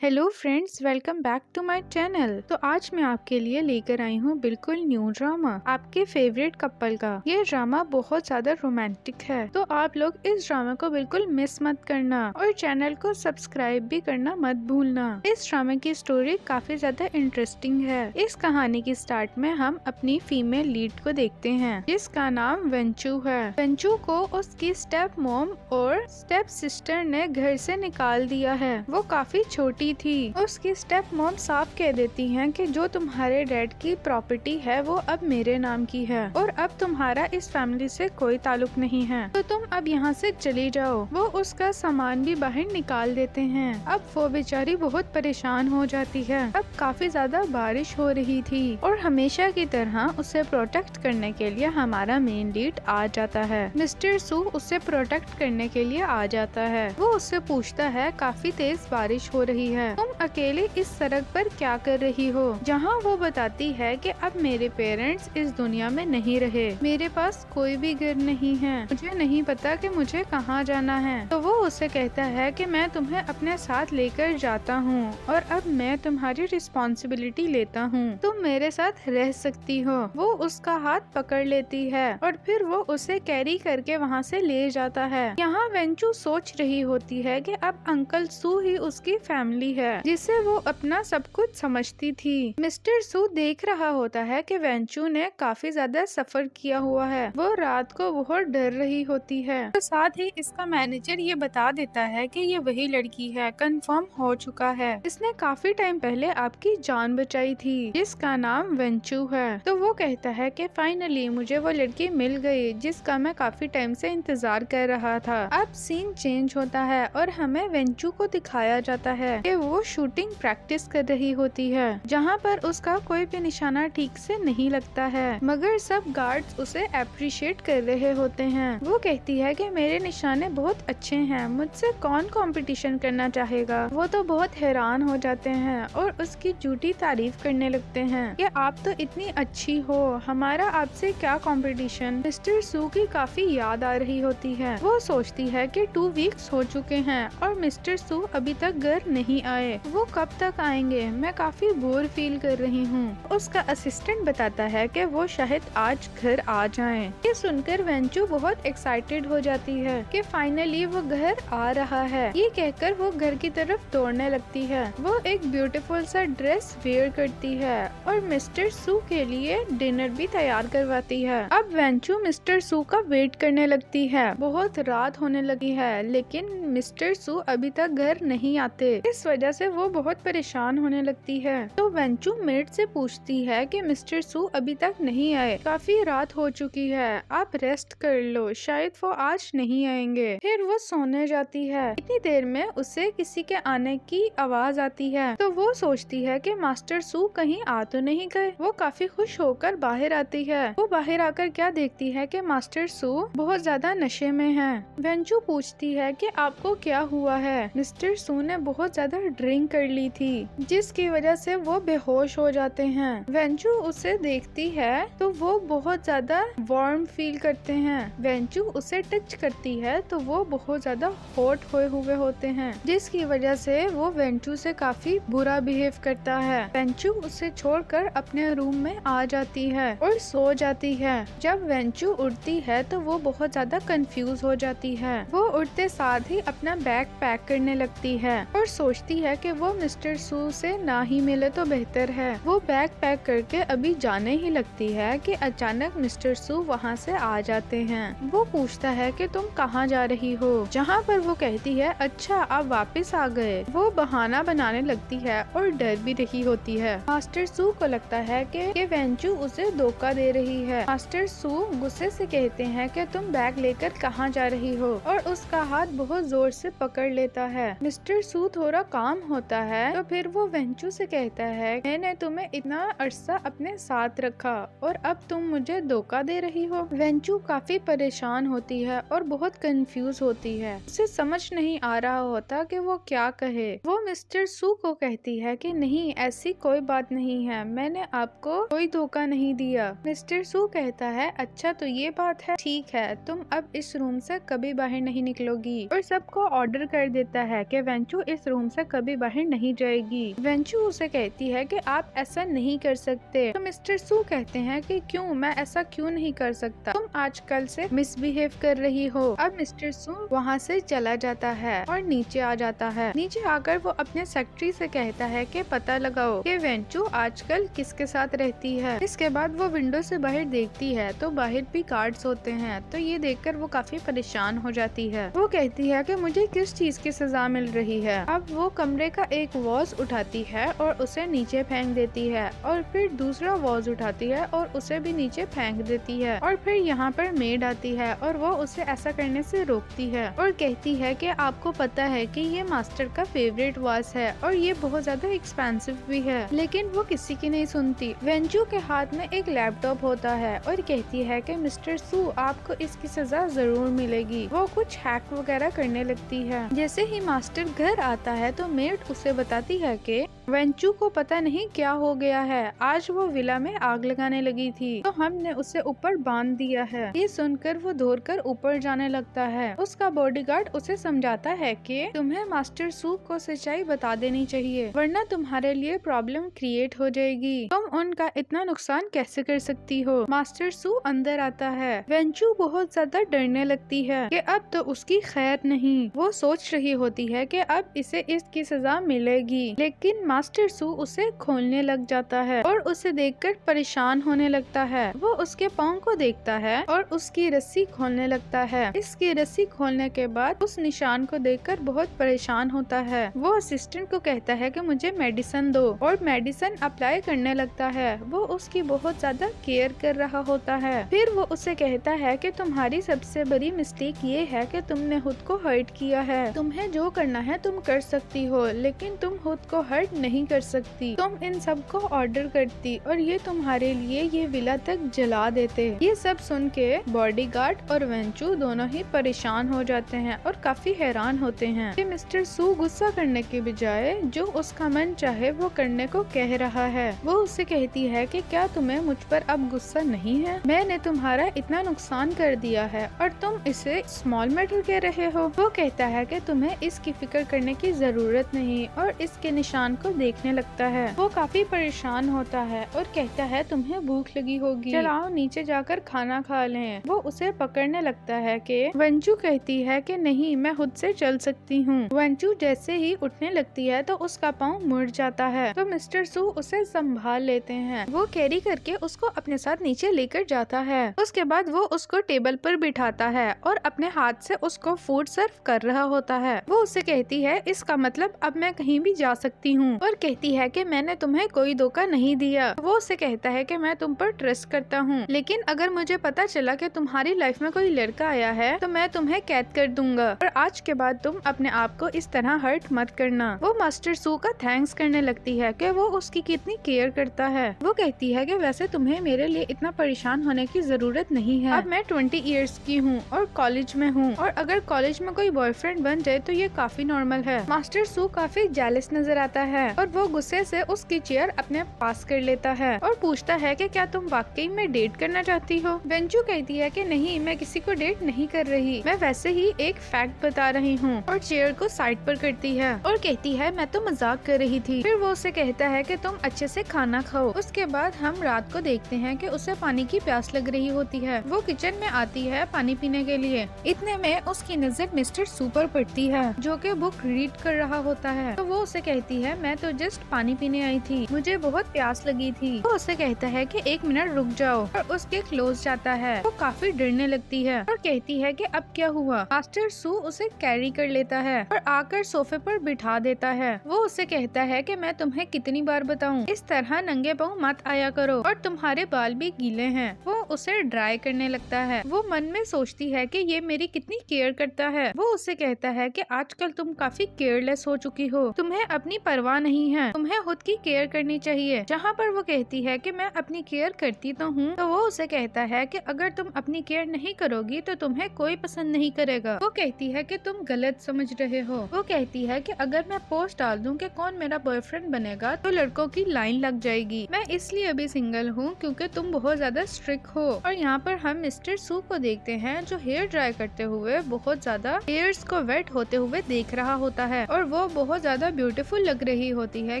Hello friends, welcome back to my channel. तो आज मैं आपके लिए लेकर आई हूँ बिल्कुल न्यू ड्रामा आपके फेवरेट कपल का। ये ड्रामा बहुत ज्यादा रोमांटिक है, तो आप लोग इस ड्रामा को बिल्कुल मिस मत करना और चैनल को सब्सक्राइब भी करना मत भूलना। इस ड्रामा की स्टोरी काफी ज्यादा इंटरेस्टिंग है। इस कहानी की स्टार्ट में हम अपनी फीमेल लीड को देखते हैं, जिसका नाम वेंचू है। वेंचू को उसकी स्टेप मॉम और स्टेप सिस्टर ने घर से निकाल दिया है। वो काफी छोटी थी। उसकी स्टेप मॉम साफ कह देती हैं कि जो तुम्हारे डैड की प्रॉपर्टी है वो अब मेरे नाम की है और अब तुम्हारा इस फैमिली से कोई ताल्लुक नहीं है, तो तुम अब यहाँ से चली जाओ। वो उसका सामान भी बाहर निकाल देते हैं। अब वो बेचारी बहुत परेशान हो जाती है। अब काफी ज्यादा बारिश हो रही थी और हमेशा की तरह उसे प्रोटेक्ट करने के लिए हमारा मेन लीड आ जाता है। मिस्टर सू उसे प्रोटेक्ट करने के लिए आ जाता है। वो उससे पूछता है काफी तेज बारिश हो रही है, तुम अकेले इस सड़क पर क्या कर रही हो? जहाँ वो बताती है कि अब मेरे पेरेंट्स इस दुनिया में नहीं रहे, मेरे पास कोई भी घर नहीं है, मुझे नहीं पता कि मुझे कहाँ जाना है। तो वो उसे कहता है कि मैं तुम्हें अपने साथ लेकर जाता हूँ और अब मैं तुम्हारी रिस्पॉन्सिबिलिटी लेता हूँ, तुम मेरे साथ रह सकती हो। वो उसका हाथ पकड़ लेती है और फिर वो उसे कैरी करके वहाँ से ले जाता है। यहाँ वेंचू सोच रही होती है कि अब अंकल सू ही उसकी फैमिली है, जिसे वो अपना सब कुछ समझती थी। मिस्टर सू देख रहा होता है कि वेंचू ने काफी ज्यादा सफर किया हुआ है। वो रात को बहुत डर रही होती है। तो साथ ही इसका मैनेजर ये बता देता है कि ये वही लड़की है, कंफर्म हो चुका है। इसने काफी टाइम पहले आपकी जान बचाई थी, जिसका नाम वेंचू है। तो वो कहता है कि फाइनली मुझे वो लड़की मिल गई जिसका मैं काफी टाइम से इंतजार कर रहा था। अब सीन चेंज होता है और हमें वेंचू को दिखाया जाता है कि वो शूटिंग प्रैक्टिस कर रही होती है, जहाँ पर उसका कोई भी निशाना ठीक से नहीं लगता है, मगर सब गार्ड्स उसे अप्रिशिएट कर रहे होते हैं। वो कहती है कि मेरे निशाने बहुत अच्छे हैं, मुझसे कौन कंपटीशन करना चाहेगा। वो तो बहुत हैरान हो जाते हैं और उसकी झूठी तारीफ करने लगते हैं कि आप तो इतनी अच्छी हो, हमारा आपसे क्या कंपटीशन। मिस्टर सू की काफी याद आ रही होती है। वो सोचती है कि 2 वीक्स हो चुके हैं और मिस्टर सू अभी तक घर नहीं आए, वो कब तक आएंगे? मैं काफी बोर फील कर रही हूँ। उसका असिस्टेंट बताता है कि वो शायद आज घर आ जाएं। ये सुनकर वेंचू बहुत एक्साइटेड हो जाती है कि फाइनली वो घर आ रहा है। ये कहकर वो घर की तरफ दौड़ने लगती है। वो एक ब्यूटीफुल सा ड्रेस वेयर करती है और मिस्टर सू के लिए डिनर भी तैयार करवाती है। अब वेंचू मिस्टर सू का वेट करने लगती है। बहुत रात होने लगी है, लेकिन मिस्टर सू अभी तक घर नहीं आते। इस वजह से वो बहुत परेशान होने लगती है। तो वेंचू मेड से पूछती है कि मिस्टर सू अभी तक नहीं आए, काफी रात हो चुकी है, आप रेस्ट कर लो, शायद वो आज नहीं आएंगे। फिर वो सोने जाती है। इतनी देर में उसे किसी के आने की आवाज आती है, तो वो सोचती है कि मास्टर सू कहीं आ तो नहीं गए। वो काफी खुश होकर बाहर आती है। वो बाहर आकर क्या देखती है कि मास्टर सू बहुत ज्यादा नशे में है। वेंचू पूछती है कि आपको क्या हुआ है? मिस्टर सू ने बहुत ज्यादा ड्रिंक कर ली थी, जिसकी वजह से वो बेहोश हो जाते हैं। वेंचू उसे देखती है तो वो बहुत ज्यादा वार्म फील करते हैं। वेंचू उसे टच करती है तो वो बहुत ज्यादा हॉट हुए होते हैं, जिसकी वजह से वो वेंचू से काफी बुरा बिहेव करता है। वेंचू उसे छोड़कर अपने रूम में आ जाती है और सो जाती है। जब वेंचू उठती है तो वो बहुत ज्यादा कंफ्यूज हो जाती है। वो उठते साथ ही अपना बैग पैक करने लगती है और सोचती है कि वो मिस्टर सू से ना ही मिले तो बेहतर है। वो बैग पैक करके अभी जाने ही लगती है कि अचानक मिस्टर सू वहाँ से आ जाते हैं। वो पूछता है कि तुम कहाँ जा रही हो? जहाँ पर वो कहती है अच्छा आप वापस आ गए। वो बहाना बनाने लगती है और डर भी रही होती है। मास्टर सू को लगता है कि वेंचू उसे धोखा दे रही है। मास्टर सू गुस्से से कहते हैं कि तुम बैग लेकर कहाँ जा रही हो, और उसका हाथ बहुत जोर से पकड़ लेता है। मिस्टर सू थोड़ा काम होता है तो फिर वो वेंचू से कहता है मैंने तुम्हें इतना अरसा अपने साथ रखा और अब तुम मुझे धोखा दे रही हो। वेंचू काफी परेशान होती है और बहुत कंफ्यूज होती है। उसे समझ नहीं आ रहा होता कि वो क्या कहे। वो मिस्टर सू को कहती है कि नहीं, ऐसी कोई बात नहीं है, मैंने आपको कोई धोखा नहीं दिया। मिस्टर सू कहता है अच्छा तो ये बात है, ठीक है, तुम अब इस रूम से कभी बाहर नहीं निकलोगी, और सबको ऑर्डर कर देता है कि वेंचू इस रूम से कभी बाहर नहीं जाएगी। वेंचू उसे कहती है कि आप ऐसा नहीं कर सकते। तो मिस्टर सू कहते हैं कि क्यों, मैं ऐसा क्यों नहीं कर सकता, तुम आजकल से मिसबिहेव कर रही हो। अब मिस्टर सू वहाँ से चला जाता है और नीचे आ जाता है। नीचे आकर वो अपने सेक्रेटरी से कहता है कि पता लगाओ कि वेंचू आजकल किसके साथ रहती है। इसके बाद वो विंडो से बाहर देखती है तो बाहर भी गार्ड्स होते हैं। तो ये देखकर वो काफी परेशान हो जाती है। वो कहती है कि मुझे किस चीज की सजा मिल रही है। अब वो कमरे का एक वॉज उठाती है और उसे नीचे फेंक देती है और फिर दूसरा वॉज उठाती है और उसे भी नीचे फेंक देती है। और फिर यहाँ पर मेड आती है और वो उसे ऐसा करने से रोकती है और कहती है कि आपको पता है कि ये मास्टर का फेवरेट वॉच है और ये बहुत ज्यादा एक्सपेंसिव भी है। लेकिन वो किसी की नहीं सुनती। वेंचू के हाथ में एक लैपटॉप होता है और कहती है कि मिस्टर सू आपको इसकी सजा जरूर मिलेगी। वो कुछ हैक वगैरह करने लगती है। जैसे ही मास्टर घर आता है तो मेड उसे बताती है कि वेंचू को पता नहीं क्या हो गया है, आज वो विला में आग लगाने लगी थी तो हमने उसे ऊपर बांध दिया है। ये सुनकर वो दौड़कर ऊपर जाने लगता है। उसका बॉडीगार्ड उसे समझाता है कि तुम्हें मास्टर सू को सच्चाई बता देनी चाहिए वरना तुम्हारे लिए प्रॉब्लम क्रिएट हो जाएगी। तुम उनका इतना नुकसान कैसे कर सकती हो। मास्टर सू अंदर आता है। वेंचू बहुत ज्यादा डरने लगती है कि अब तो उसकी खैर नहीं। वो सोच रही होती है कि अब इसे इसकी सजा मिलेगी, लेकिन मास्टर सू उसे खोलने लग जाता है और उसे देखकर परेशान होने लगता है। वो उसके पाँव को देखता है और उसकी रस्सी खोलने लगता है। इसकी रस्सी खोलने के बाद उस निशान को देखकर बहुत परेशान होता है। वो असिस्टेंट को कहता है कि मुझे मेडिसिन दो और मेडिसिन अप्लाई करने लगता है। वो उसकी बहुत ज्यादा केयर कर रहा होता है। फिर वो उसे कहता है कि तुम्हारी सबसे बड़ी मिस्टेक ये है कि तुमने खुद को हर्ट किया है। तुम्हें जो करना है तुम कर सकती हो, लेकिन तुम खुद को हर्ट नहीं कर सकती। तुम इन सब को ऑर्डर करती और ये तुम्हारे लिए ये विला तक जला देते। ये सब सुन के बॉडीगार्ड और वेंचू दोनों ही परेशान हो जाते हैं और काफी हैरान होते हैं कि मिस्टर सू गुस्सा करने के बजाय जो उसका मन चाहे वो करने को कह रहा है। वो उससे कहती है कि क्या तुम्हें मुझ पर अब गुस्सा नहीं है? मैंने तुम्हारा इतना नुकसान कर दिया है और तुम इसे स्मॉल मैटर कह रहे हो। वो कहता है कि तुम्हें इसकी फिक्र करने की जरूरत नहीं और इसके निशान को देखने लगता है। वो काफी परेशान होता है और कहता है तुम्हें भूख लगी होगी, चलाओ नीचे जाकर खाना खा लें। वो उसे पकड़ने लगता है कि वेंचू कहती है कि नहीं, मैं खुद से चल सकती हूँ। वेंचू जैसे ही उठने लगती है तो उसका पाँव मुड़ जाता है तो मिस्टर सू उसे संभाल लेते हैं। वो कैरी करके उसको अपने साथ नीचे लेकर जाता है। उसके बाद वो उसको टेबल पर बिठाता है और अपने हाथ से उसको फूड सर्व कर रहा होता है। वो उसे कहती है इसका मतलब अब मैं कहीं भी जा सकती हूँ और कहती है कि मैंने तुम्हें कोई धोखा नहीं दिया। वो उसे कहता है कि मैं तुम पर ट्रस्ट करता हूँ, लेकिन अगर मुझे पता चला कि तुम्हारी लाइफ में कोई लड़का आया है तो मैं तुम्हें कैद कर दूंगा और आज के बाद तुम अपने आप को इस तरह हर्ट मत करना। वो मास्टर सू का थैंक्स करने लगती है कि वो उसकी कितनी केयर करता है। वो कहती है कि वैसे तुम्हें मेरे लिए इतना परेशान होने की जरूरत नहीं है। अब मैं 20 इयर्स की हूँ और कॉलेज में हूँ और अगर कॉलेज में कोई बॉयफ्रेंड बन जाए तो ये काफी नॉर्मल है। मास्टर सू काफी जेलस नजर आता है और वो गुस्से से उसकी चेयर अपने पास कर लेता है और पूछता है कि क्या तुम वाकई में डेट करना चाहती हो। वेंचू कहती है कि नहीं, मैं किसी को डेट नहीं कर रही, मैं वैसे ही एक फैक्ट बता रही हूँ और चेयर को साइड पर करती है और कहती है मैं तो मजाक कर रही थी। फिर वो उसे कहता है कि तुम अच्छे से खाना खाओ। उसके बाद हम रात को देखते हैं कि उसे पानी की प्यास लग रही होती है। वो किचन में आती है पानी पीने के लिए। इतने में उसकी नजर मिस्टर सू पर पड़ती है जो कि बुक रीड कर रहा होता है। तो वो उसे कहती है मैं तो जस्ट पानी पीने आई थी, मुझे बहुत प्यास लगी थी। वो उसे कहता है कि 1 मिनट रुक जाओ और उसके क्लोज जाता है। वो काफी डरने लगती है और कहती है कि अब क्या हुआ। मास्टर सू उसे कैरी कर लेता है और आकर सोफे पर बिठा देता है। वो उसे कहता है कि मैं तुम्हें कितनी बार बताऊं, इस तरह नंगे पाँव मत आया करो और तुम्हारे बाल भी गीले हैं। वो उसे ड्राई करने लगता है। वो मन में सोचती है कि ये मेरी कितनी केयर करता है। वो उसे कहता है कि आजकल तुम काफी केयरलेस हो चुकी हो, तुम्हें अपनी परवाह नहीं है, तुम्हें खुद की केयर करनी चाहिए। जहाँ पर वो कहती है कि मैं अपनी केयर करती तो हूँ, तो वो उसे कहता है कि अगर तुम अपनी केयर नहीं करोगी तो तुम्हें कोई पसंद नहीं करेगा। वो कहती है कि तुम गलत समझ रहे हो। वो कहती है कि अगर मैं पोस्ट डाल दूं कि कौन मेरा बॉयफ्रेंड बनेगा तो लड़कों की लाइन लग जाएगी। मैं इसलिए अभी सिंगल हूँ क्योंकि तुम बहुत ज्यादा स्ट्रिक्ट हो। और यहाँ पर हम मिस्टर सू को देखते हैं जो हेयर ड्राई करते हुए बहुत ज्यादा हेयर्स को वेट होते हुए देख रहा होता है और वो वो बहुत ज्यादा ब्यूटीफुल लग रही होती है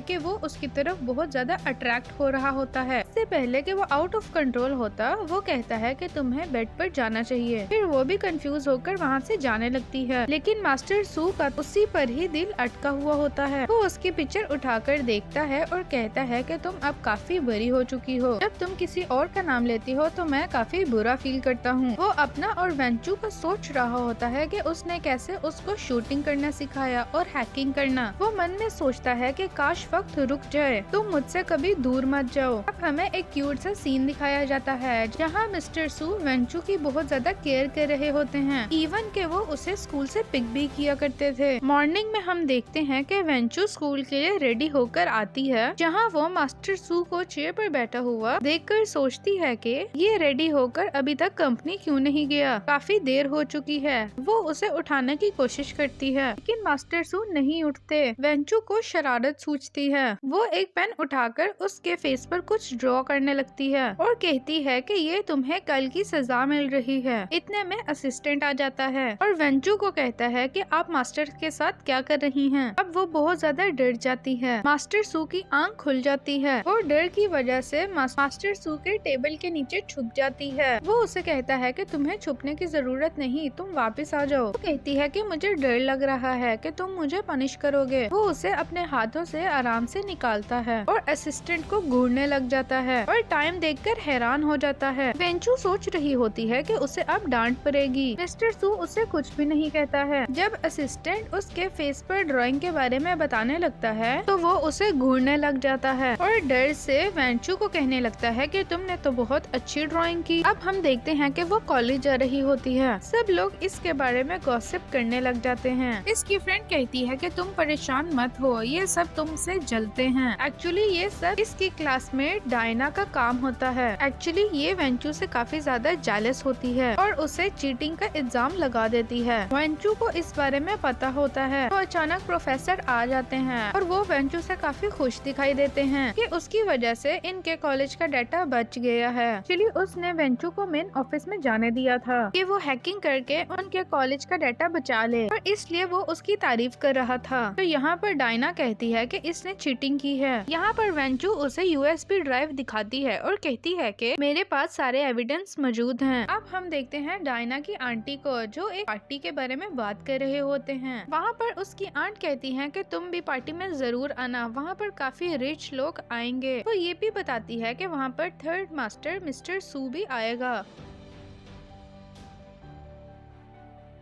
कि वो उसकी तरफ बहुत ज्यादा अट्रैक्ट हो रहा होता है। इससे पहले कि वो आउट ऑफ कंट्रोल होता, वो कहता है कि तुम्हें बेड पर जाना चाहिए। फिर वो भी कंफ्यूज होकर वहाँ से जाने लगती है, लेकिन मास्टर सू का उसी पर ही दिल अटका हुआ होता है। वो उसकी पिक्चर उठाकर देखता है और कहता है कि तुम अब काफी बड़ी हो चुकी हो। जब तुम किसी और का नाम लेती हो तो मैं काफी बुरा फील करता हूँ। वो अपना और वेंचू को सोच रहा होता है कि उसने कैसे उसको शूटिंग करना सिखाया और हैकिंग करना। वो मन में सोचता है कि काश वक्त रुक जाए, तुम मुझसे कभी दूर मत जाओ। अब हमें एक क्यूट सा सीन दिखाया जाता है जहाँ मिस्टर सू वेंचू की बहुत ज्यादा केयर कर रहे होते हैं, इवन के वो उसे स्कूल से पिक भी किया करते थे। मॉर्निंग में हम देखते हैं कि वेंचू स्कूल के लिए रेडी होकर आती है, जहाँ वो मास्टर सू को चेयर पर बैठा हुआ देखकर सोचती है कि ये रेडी होकर अभी तक कंपनी क्यों नहीं गया, काफी देर हो चुकी है। वो उसे उठाने की कोशिश करती है, लेकिन मास्टर सू नहीं उठते। वेंचू को शरारत सूझती है। वो एक पेन उठाकर उसके फेस पर कुछ ड्रॉ करने लगती है और कहती है कि ये तुम्हें कल की सजा मिल रही है। इतने में असिस्टेंट आ जाता है और वेंचू को कहता है कि आप मास्टर के साथ क्या कर रही हैं। अब वो बहुत ज्यादा डर जाती है। मास्टर सू की आंख खुल जाती है और डर की वजह से मास्टर सू के टेबल के नीचे छुप जाती है। वो उसे कहता है कि तुम्हें छुपने की जरूरत नहीं, तुम वापस आ जाओ। वो कहती है कि मुझे डर लग रहा है कि तुम मुझे पनिश करोगे। वो उसे अपने हाथों से आराम से निकालता है और असिस्टेंट को घूरने लग जाता है और टाइम देखकर हैरान हो जाता है। वेंचू सोच रही होती है कि उसे अब डांट पड़ेगी। मिस्टर सू उसे कुछ भी नहीं कहता है। जब असिस्टेंट उसके फेस पर ड्राइंग के बारे में बताने लगता है तो वो उसे घूरने लग जाता है और डर से वेंचू को कहने लगता है कि तुमने तो बहुत अच्छी ड्राइंग की। अब हम देखते हैं कि वो कॉलेज जा रही होती है। सब लोग इसके बारे में गॉसिप करने लग जाते हैं। इसकी फ्रेंड कहती है कि तुम परेशान मत हो, ये सब तुमसे जलते हैं। एक्चुअली ये सब इसकी क्लासमेट डायना का काम होता है। एक्चुअली ये वेंचू से काफी ज्यादा जेलस होती है और उसे चीटिंग का इल्जाम लगा देती है। वेंचू को इस बारे में पता होता है तो अचानक प्रोफेसर आ जाते हैं और वो वेंचू से काफी खुश दिखाई देते हैं कि उसकी वजह से इनके कॉलेज का डाटा बच गया है। एक्चुअली उसने वेंचू को मेन ऑफिस में जाने दिया था कि वो हैकिंग करके उनके कॉलेज का डाटा बचा ले और इसलिए वो उसकी तारीफ कर रहा था। तो यहाँ पर डायना कहती है कि इसने चीटिंग की है। यहाँ पर वेंचू उसे यूएसबी ड्राइव दिखाती है और कहती है कि मेरे पास सारे एविडेंस मौजूद हैं। अब हम देखते हैं डायना की आंटी को, जो एक पार्टी के बारे में बात कर रहे होते हैं। वहाँ पर उसकी आंट कहती है कि तुम भी पार्टी में जरूर आना, वहाँ पर काफी रिच लोग आएंगे। तो ये भी बताती है कि वहाँ पर थर्ड मास्टर मिस्टर सू भी आएगा।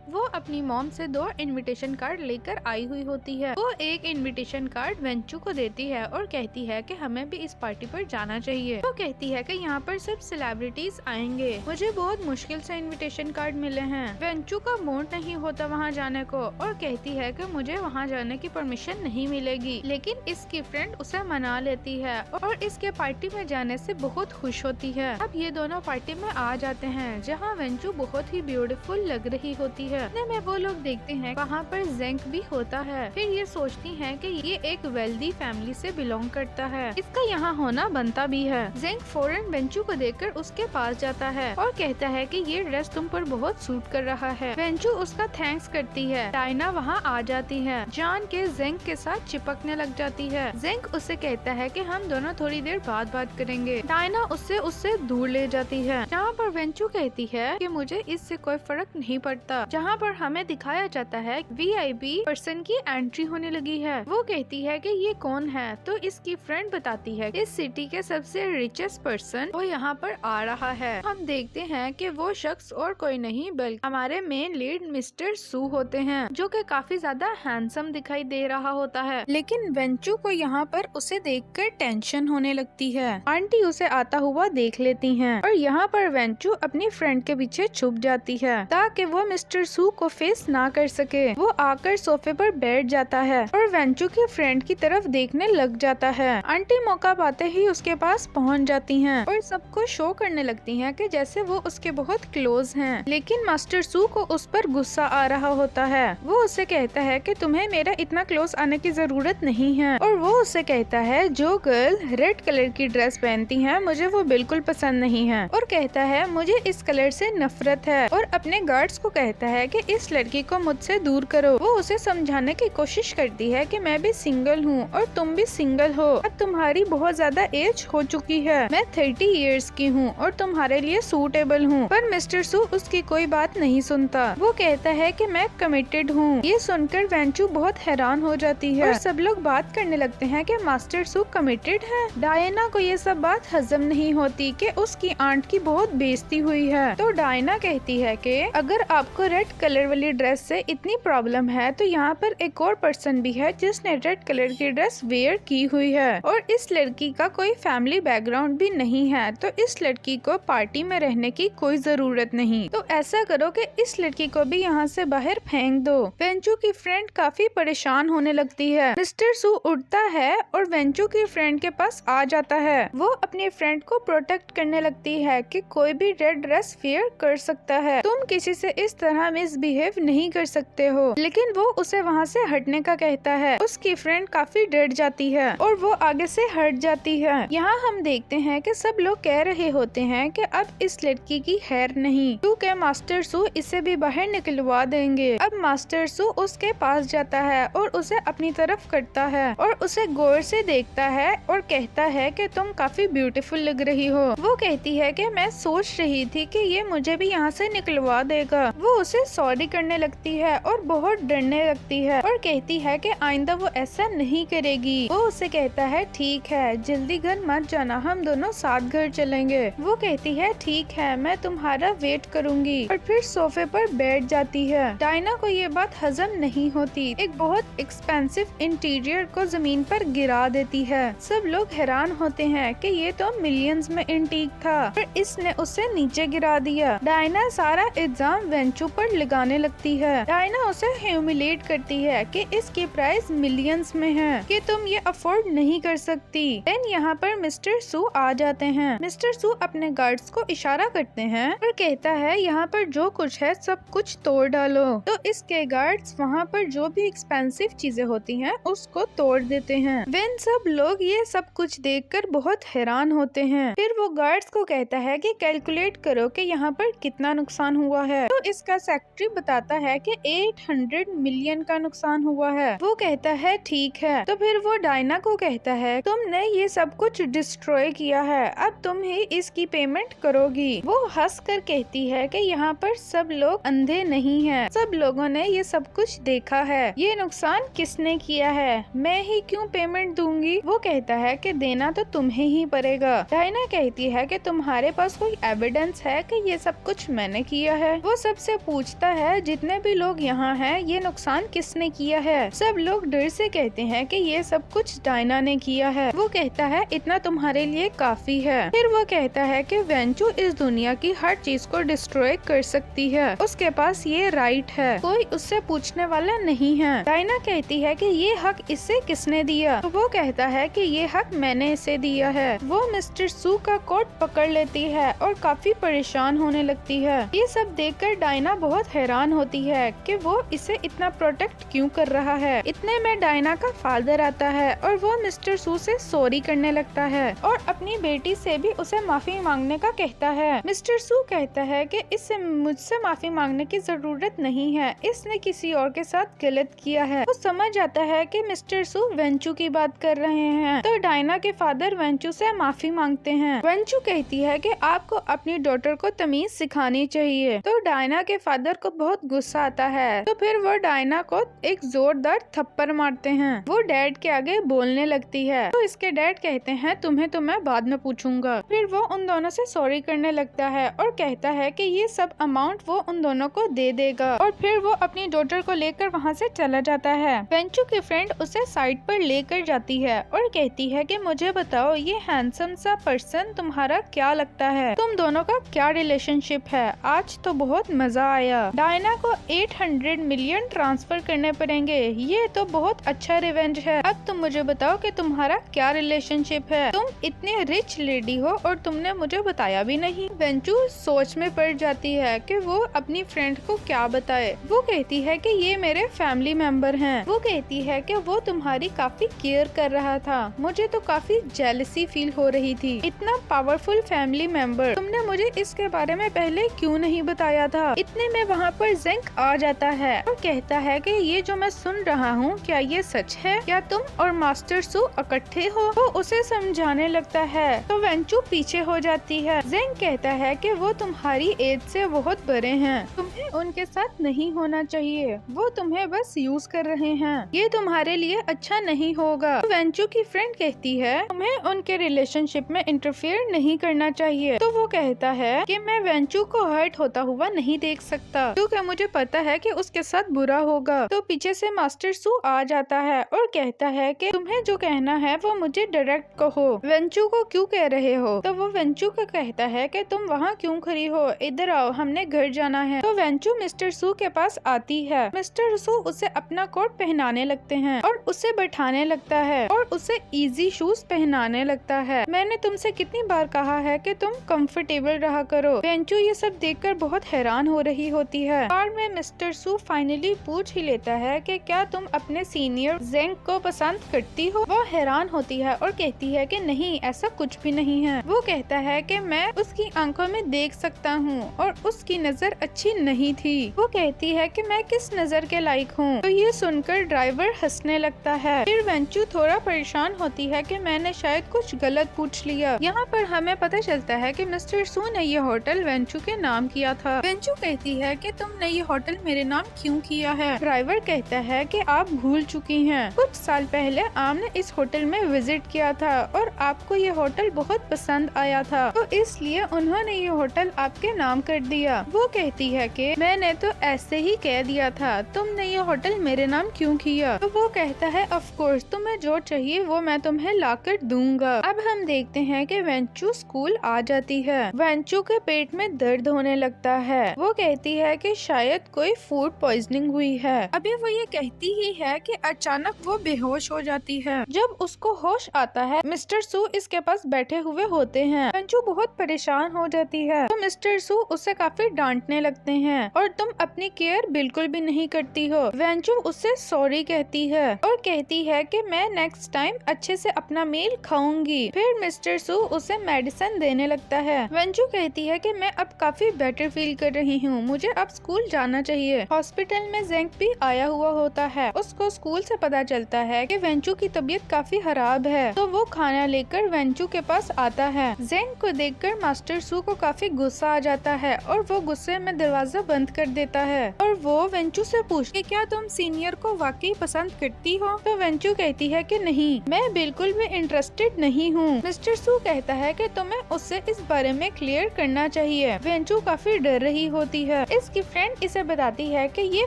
वो अपनी मॉम से 2 इनविटेशन कार्ड लेकर आई हुई होती है। वो एक इनविटेशन कार्ड वेंचू को देती है और कहती है कि हमें भी इस पार्टी पर जाना चाहिए। वो कहती है कि यहाँ पर सिर्फ सेलिब्रिटीज आएंगे, मुझे बहुत मुश्किल से इनविटेशन कार्ड मिले हैं। वेंचू का मूड नहीं होता वहाँ जाने को और कहती है कि मुझे वहाँ जाने की परमिशन नहीं मिलेगी, लेकिन इसकी फ्रेंड उसे मना लेती है और इसके पार्टी में जाने से बहुत खुश होती है। अब ये दोनों पार्टी में आ जाते हैं जहाँ वेंचू बहुत ही ब्यूटीफुल लग रही होती है। इतने में वो लोग देखते हैं वहाँ पर जेंक भी होता है। फिर ये सोचती हैं कि ये एक वेल्दी फैमिली से बिलोंग करता है, इसका यहाँ होना बनता भी है। जेंक फौरन वेंचू को देखकर उसके पास जाता है और कहता है कि ये ड्रेस तुम पर बहुत सूट कर रहा है। वेंचू उसका थैंक्स करती है। डायना वहाँ आ जाती है, जान के जेंक के साथ चिपकने लग जाती है। जेंक उससे कहता है कि हम दोनों थोड़ी देर बाद बात करेंगे। डायना उससे दूर ले जाती है, जहाँ पर वेंचू कहती है कि मुझे इससे कोई फर्क नहीं पड़ता। जहाँ पर हमें दिखाया जाता है वीआईपी पर्सन की एंट्री होने लगी है। वो कहती है कि ये कौन है, तो इसकी फ्रेंड बताती है इस सिटी के सबसे रिचेस्ट पर्सन वो यहाँ पर आ रहा है। हम देखते हैं कि वो शख्स और कोई नहीं बल्कि हमारे मेन लीड मिस्टर सू होते हैं, जो कि काफी ज्यादा हैंडसम दिखाई दे रहा होता है। लेकिन वेंचू को यहाँ पर उसे देखकर टेंशन होने लगती है। आंटी उसे आता हुआ देख लेती हैं और यहाँ पर वेंचू अपनी फ्रेंड के पीछे छुप जाती है ताकि वो मिस्टर सू को फेस ना कर सके। वो आकर सोफे पर बैठ जाता है और वेंचू की फ्रेंड की तरफ देखने लग जाता है। आंटी मौका पाते ही उसके पास पहुंच जाती हैं और सबको शो करने लगती हैं कि जैसे वो उसके बहुत क्लोज हैं। लेकिन मास्टर सू को उस पर गुस्सा आ रहा होता है। वो उससे कहता है कि तुम्हें मेरा इतना क्लोज आने की जरूरत नहीं है और वो उससे कहता है जो गर्ल रेड कलर की ड्रेस पहनती है मुझे वो बिल्कुल पसंद नहीं है और कहता है मुझे इस कलर से नफरत है और अपने गार्ड्स को कहता है है कि इस लड़की को मुझसे दूर करो। वो उसे समझाने की कोशिश करती है कि मैं भी सिंगल हूँ और तुम भी सिंगल हो। अब तुम्हारी बहुत ज्यादा एज हो चुकी है, मैं 30 इयर्स की हूँ और तुम्हारे लिए सूटेबल हूँ। पर मिस्टर सू उसकी कोई बात नहीं सुनता। वो कहता है कि मैं कमिटेड हूँ। ये सुनकर वेंचू बहुत हैरान हो जाती है और सब लोग बात करने लगते हैं कि मास्टर सू कमिटेड है। डायना को ये सब बात हजम नहीं होती कि उसकी आंट की बहुत बेइज्जती हुई है। तो डायना कहती है कि अगर आपको रेड कलर वाली ड्रेस से इतनी प्रॉब्लम है तो यहाँ पर एक और पर्सन भी है जिसने रेड कलर की ड्रेस वेयर की हुई है और इस लड़की का कोई फैमिली बैकग्राउंड भी नहीं है, तो इस लड़की को पार्टी में रहने की कोई जरूरत नहीं। तो ऐसा करो कि इस लड़की को भी यहाँ से बाहर फेंक दो। वेंचू की फ्रेंड काफी परेशान होने लगती है। मिस्टर सू उठता है और वेंचू की फ्रेंड के पास आ जाता है। वो अपनी फ्रेंड को प्रोटेक्ट करने लगती है कि कोई भी रेड ड्रेस वेयर कर सकता है, तुम किसी से इस तरह मिसबिहेव नहीं कर सकते हो। लेकिन वो उसे वहाँ से हटने का कहता है। उसकी फ्रेंड काफी डर जाती है और वो आगे से हट जाती है। यहाँ हम देखते हैं कि सब लोग कह रहे होते हैं कि अब इस लड़की की खैर नहीं, क्योंकि मास्टर सू इसे भी बाहर निकलवा देंगे। अब मास्टर सू उसके पास जाता है और उसे अपनी तरफ करता है और उसे गौर से देखता है और कहता है कि तुम काफी ब्यूटीफुल लग रही हो। वो कहती है कि मैं सोच रही थी कि ये मुझे भी यहाँ से निकलवा देगा। वो उसे सॉरी करने लगती है और बहुत डरने लगती है और कहती है कि आइंदा वो ऐसा नहीं करेगी। वो उसे कहता है ठीक है, जल्दी घर मत जाना, हम दोनों साथ घर चलेंगे। वो कहती है ठीक है, मैं तुम्हारा वेट करूंगी और फिर सोफे पर बैठ जाती है। डायना को ये बात हजम नहीं होती। एक बहुत एक्सपेंसिव इंटीरियर को जमीन पर गिरा देती है। सब लोग हैरान होते हैं कि ये तो मिलियंस में एंटीक था पर इसने उसे नीचे गिरा दिया। डायना सारा इल्जाम वेंचू पर लगाने लगती है। डायना उसे ह्यूमिलेट करती है कि इसकी प्राइस मिलियंस में है, कि तुम ये अफोर्ड नहीं कर सकती। देन यहाँ पर मिस्टर सू आ जाते हैं। मिस्टर सू अपने गार्ड्स को इशारा करते हैं और कहता है यहाँ पर जो कुछ है सब कुछ तोड़ डालो। तो इसके गार्ड्स वहाँ पर जो भी एक्सपेंसिव चीजें होती हैं उसको तोड़ देते हैं। वेन सब लोग ये सब कुछ देखकर बहुत हैरान होते हैं। फिर वो गार्ड्स को कहता है कि कैलकुलेट करो कि यहाँ पर कितना नुकसान हुआ है। तो इसका सेक्रेटरी बताता है कि 800 मिलियन का नुकसान हुआ है। वो कहता है ठीक है। तो फिर वो डायना को कहता है तुमने ये सब कुछ डिस्ट्रॉय किया है, अब तुम ही इसकी पेमेंट करोगी। वो हंस कर कहती है कि यहाँ पर सब लोग अंधे नहीं हैं, सब लोगों ने ये सब कुछ देखा है। ये नुकसान किसने किया है, मैं ही क्यों पेमेंट दूंगी। वो कहता है कि देना तो तुम्हें ही पड़ेगा। डायना कहती है कि तुम्हारे पास कोई एविडेंस है कि ये सब कुछ मैंने किया है। वो सबसे पूछता है जितने भी लोग यहाँ हैं ये नुकसान किसने किया है। सब लोग डर से कहते हैं कि ये सब कुछ डायना ने किया है। वो कहता है इतना तुम्हारे लिए काफी है। फिर वो कहता है कि वेंचू इस दुनिया की हर चीज को डिस्ट्रॉय कर सकती है, उसके पास ये राइट है, कोई उससे पूछने वाला नहीं है। डायना कहती है कि ये हक इसे किसने दिया। तो वो कहता है कि ये हक मैंने इसे दिया है। वो मिस्टर सू का कोट पकड़ लेती है और काफी परेशान होने लगती है। ये सब देखकर डायना बहुत हैरान होती है कि वो इसे इतना प्रोटेक्ट क्यों कर रहा है। इतने में डायना का फादर आता है और वो मिस्टर सू से सॉरी करने लगता है और अपनी बेटी से भी उसे माफी मांगने का कहता है। मिस्टर सू कहता है कि इससे मुझसे माफी मांगने की जरूरत नहीं है, इसने किसी और के साथ गलत किया है। वो समझ आता है कि मिस्टर सू वेंचू की बात कर रहे हैं। तो डायना के फादर वेंचू से माफी मांगते हैं। वेंचू कहती है कि आपको अपनी डॉटर को तमीज सिखानी चाहिए। तो डायना के फादर को बहुत गुस्सा आता है। तो फिर वो डायना को एक जोरदार थप्पड़ मारते हैं। वो डैड के आगे बोलने लगती है। तो इसके डैड कहते हैं तुम्हें तो मैं बाद में पूछूंगा। फिर वो उन दोनों से सॉरी करने लगता है और कहता है कि ये सब अमाउंट वो उन दोनों को दे देगा और फिर वो अपनी डॉटर को लेकर वहाँ से चला जाता है। वेंचू की फ्रेंड उसे साइड पर लेकर जाती है और कहती है कि मुझे बताओ ये हैंडसम सा पर्सन तुम्हारा क्या लगता है, तुम दोनों का क्या रिलेशनशिप है। आज तो बहुत मजा आया। डायना को 800 मिलियन ट्रांसफर करने पड़ेंगे, ये तो बहुत अच्छा रिवेंज है। अब तुम मुझे बताओ कि तुम्हारा क्या रिलेशनशिप है, तुम इतनी रिच लेडी हो और तुमने मुझे बताया भी नहीं। वेंचू सोच में पड़ जाती है कि वो अपनी फ्रेंड को क्या बताए। वो कहती है कि ये मेरे फैमिली मेंबर हैं। वो कहती है कि वो तुम्हारी काफी केयर कर रहा था, मुझे तो काफी जेलसी फील हो रही थी। इतना पावरफुल फैमिली मेंबर, तुमने मुझे इसके बारे में पहले क्यों नहीं बताया था। इतने में वहाँ पर जेंक आ जाता है और कहता है कि ये जो मैं सुन रहा हूँ क्या ये सच है? क्या तुम और मास्टर सू इकट्ठे हो? वो उसे समझाने लगता है तो वेंचू पीछे हो जाती है। जेंक कहता है कि वो तुम्हारी एज से बहुत बड़े हैं, तुम्हें उनके साथ नहीं होना चाहिए, वो तुम्हें बस यूज कर रहे हैं, ये तुम्हारे लिए अच्छा नहीं होगा। तो वेंचू की फ्रेंड कहती है तुम्हें उनके रिलेशनशिप में इंटरफेयर नहीं करना चाहिए। तो वो कहता है कि मैं वेंचू को हर्ट होता हुआ नहीं देख सकता क्योंकि मुझे पता है कि उसके साथ बुरा होगा। तो पीछे से मास्टर सू आ जाता है और कहता है कि तुम्हें जो कहना है वो मुझे डायरेक्ट कहो, वेंचू को क्यों कह रहे हो? तो वो वेंचू को कहता है कि तुम वहाँ क्यों खड़ी हो, इधर आओ, हमने घर जाना है। तो वेंचू मिस्टर सू के पास आती है। मिस्टर सू उसे अपना कोट पहनाने लगते हैं और उसे बैठाने लगता है और उसे इजी शूज पहनाने लगता है। मैंने तुमसे कितनी बार कहा है कि तुम कंफर्टेबल रहा करो। वेंचू ये सब देखकर बहुत हैरान हो रही होती है। बाद में मिस्टर सू फाइनली पूछ ही लेता है कि क्या तुम अपने सीनियर जेंक को पसंद करती हो? वो हैरान होती है और कहती है कि नहीं, ऐसा कुछ भी नहीं है। वो कहता है कि मैं उसकी आंखों में देख सकता हूँ और उसकी नजर अच्छी नहीं थी। वो कहती है कि मैं किस नजर के लायक हूँ? तो ये सुनकर ड्राइवर हंसने लगता है। फिर वेंचू थोड़ा परेशान होती है कि मैंने शायद कुछ गलत पूछ लिया। यहाँ पर हमें पता चलता है कि मिस्टर सू ने ये होटल वेंचू के नाम किया था। वेंचू कहती है कि तुमने ये होटल मेरे नाम क्यों किया है? ड्राइवर कहता है कि आप भूल चुकी हैं, कुछ साल पहले आपने इस होटल में विजिट किया था और आपको ये होटल बहुत पसंद आया था, तो इसलिए उन्होंने ये होटल आपके नाम कर दिया। वो कहती है कि मैंने तो ऐसे ही कह दिया था, तुमने ये होटल मेरे नाम क्यों किया? तो वो कहता है ऑफ कोर्स, तुम्हें जो चाहिए वो मैं तुम्हें लाकर दूंगा। अब हम देखते हैं कि वेंचू स्कूल आ जाती है। वेंचू के पेट में दर्द होने लगता है। वो कहती है कि शायद कोई फूड पॉइजनिंग हुई है। अभी वो ये कहती ही है कि अचानक वो बेहोश हो जाती है। जब उसको होश आता है मिस्टर सू इसके पास बैठे हुए होते हैं। वेंचू बहुत परेशान हो जाती है तो मिस्टर सू उसे काफी डांटने लगते हैं और तुम अपनी केयर बिल्कुल भी नहीं करती हो। वेंचू उससे सॉरी कहती है और कहती है कि मैं नेक्स्ट टाइम अच्छे से अपना मील खाऊंगी। फिर मिस्टर सू उसे मेडिसिन देने लगता है। वेंचू कहती है कि मैं अब काफी बेटर फील कर रही हूँ, मुझे अब स्कूल जाना चाहिए। हॉस्पिटल में जेंक भी आया हुआ होता है। उसको स्कूल से पता चलता है कि वेंचू की तबीयत काफी खराब है, तो वो खाना लेकर वेंचू के पास आता है। जेंक को देखकर मास्टर सू को काफी गुस्सा आ जाता है और वो गुस्से में दरवाजा बंद कर देता है और वो वेंचू से पूछती क्या तुम सीनियर को वाकई पसंद करती हो? तो वेंचू कहती है कि नहीं, मैं बिल्कुल भी इंटरेस्टेड नहीं हूँ। मिस्टर सू कहता है कि तुम्हें उससे इस बारे में क्लियर करना चाहिए। वेंचू काफी डर रही होती है। इसकी फ्रेंड इसे बताती है कि ये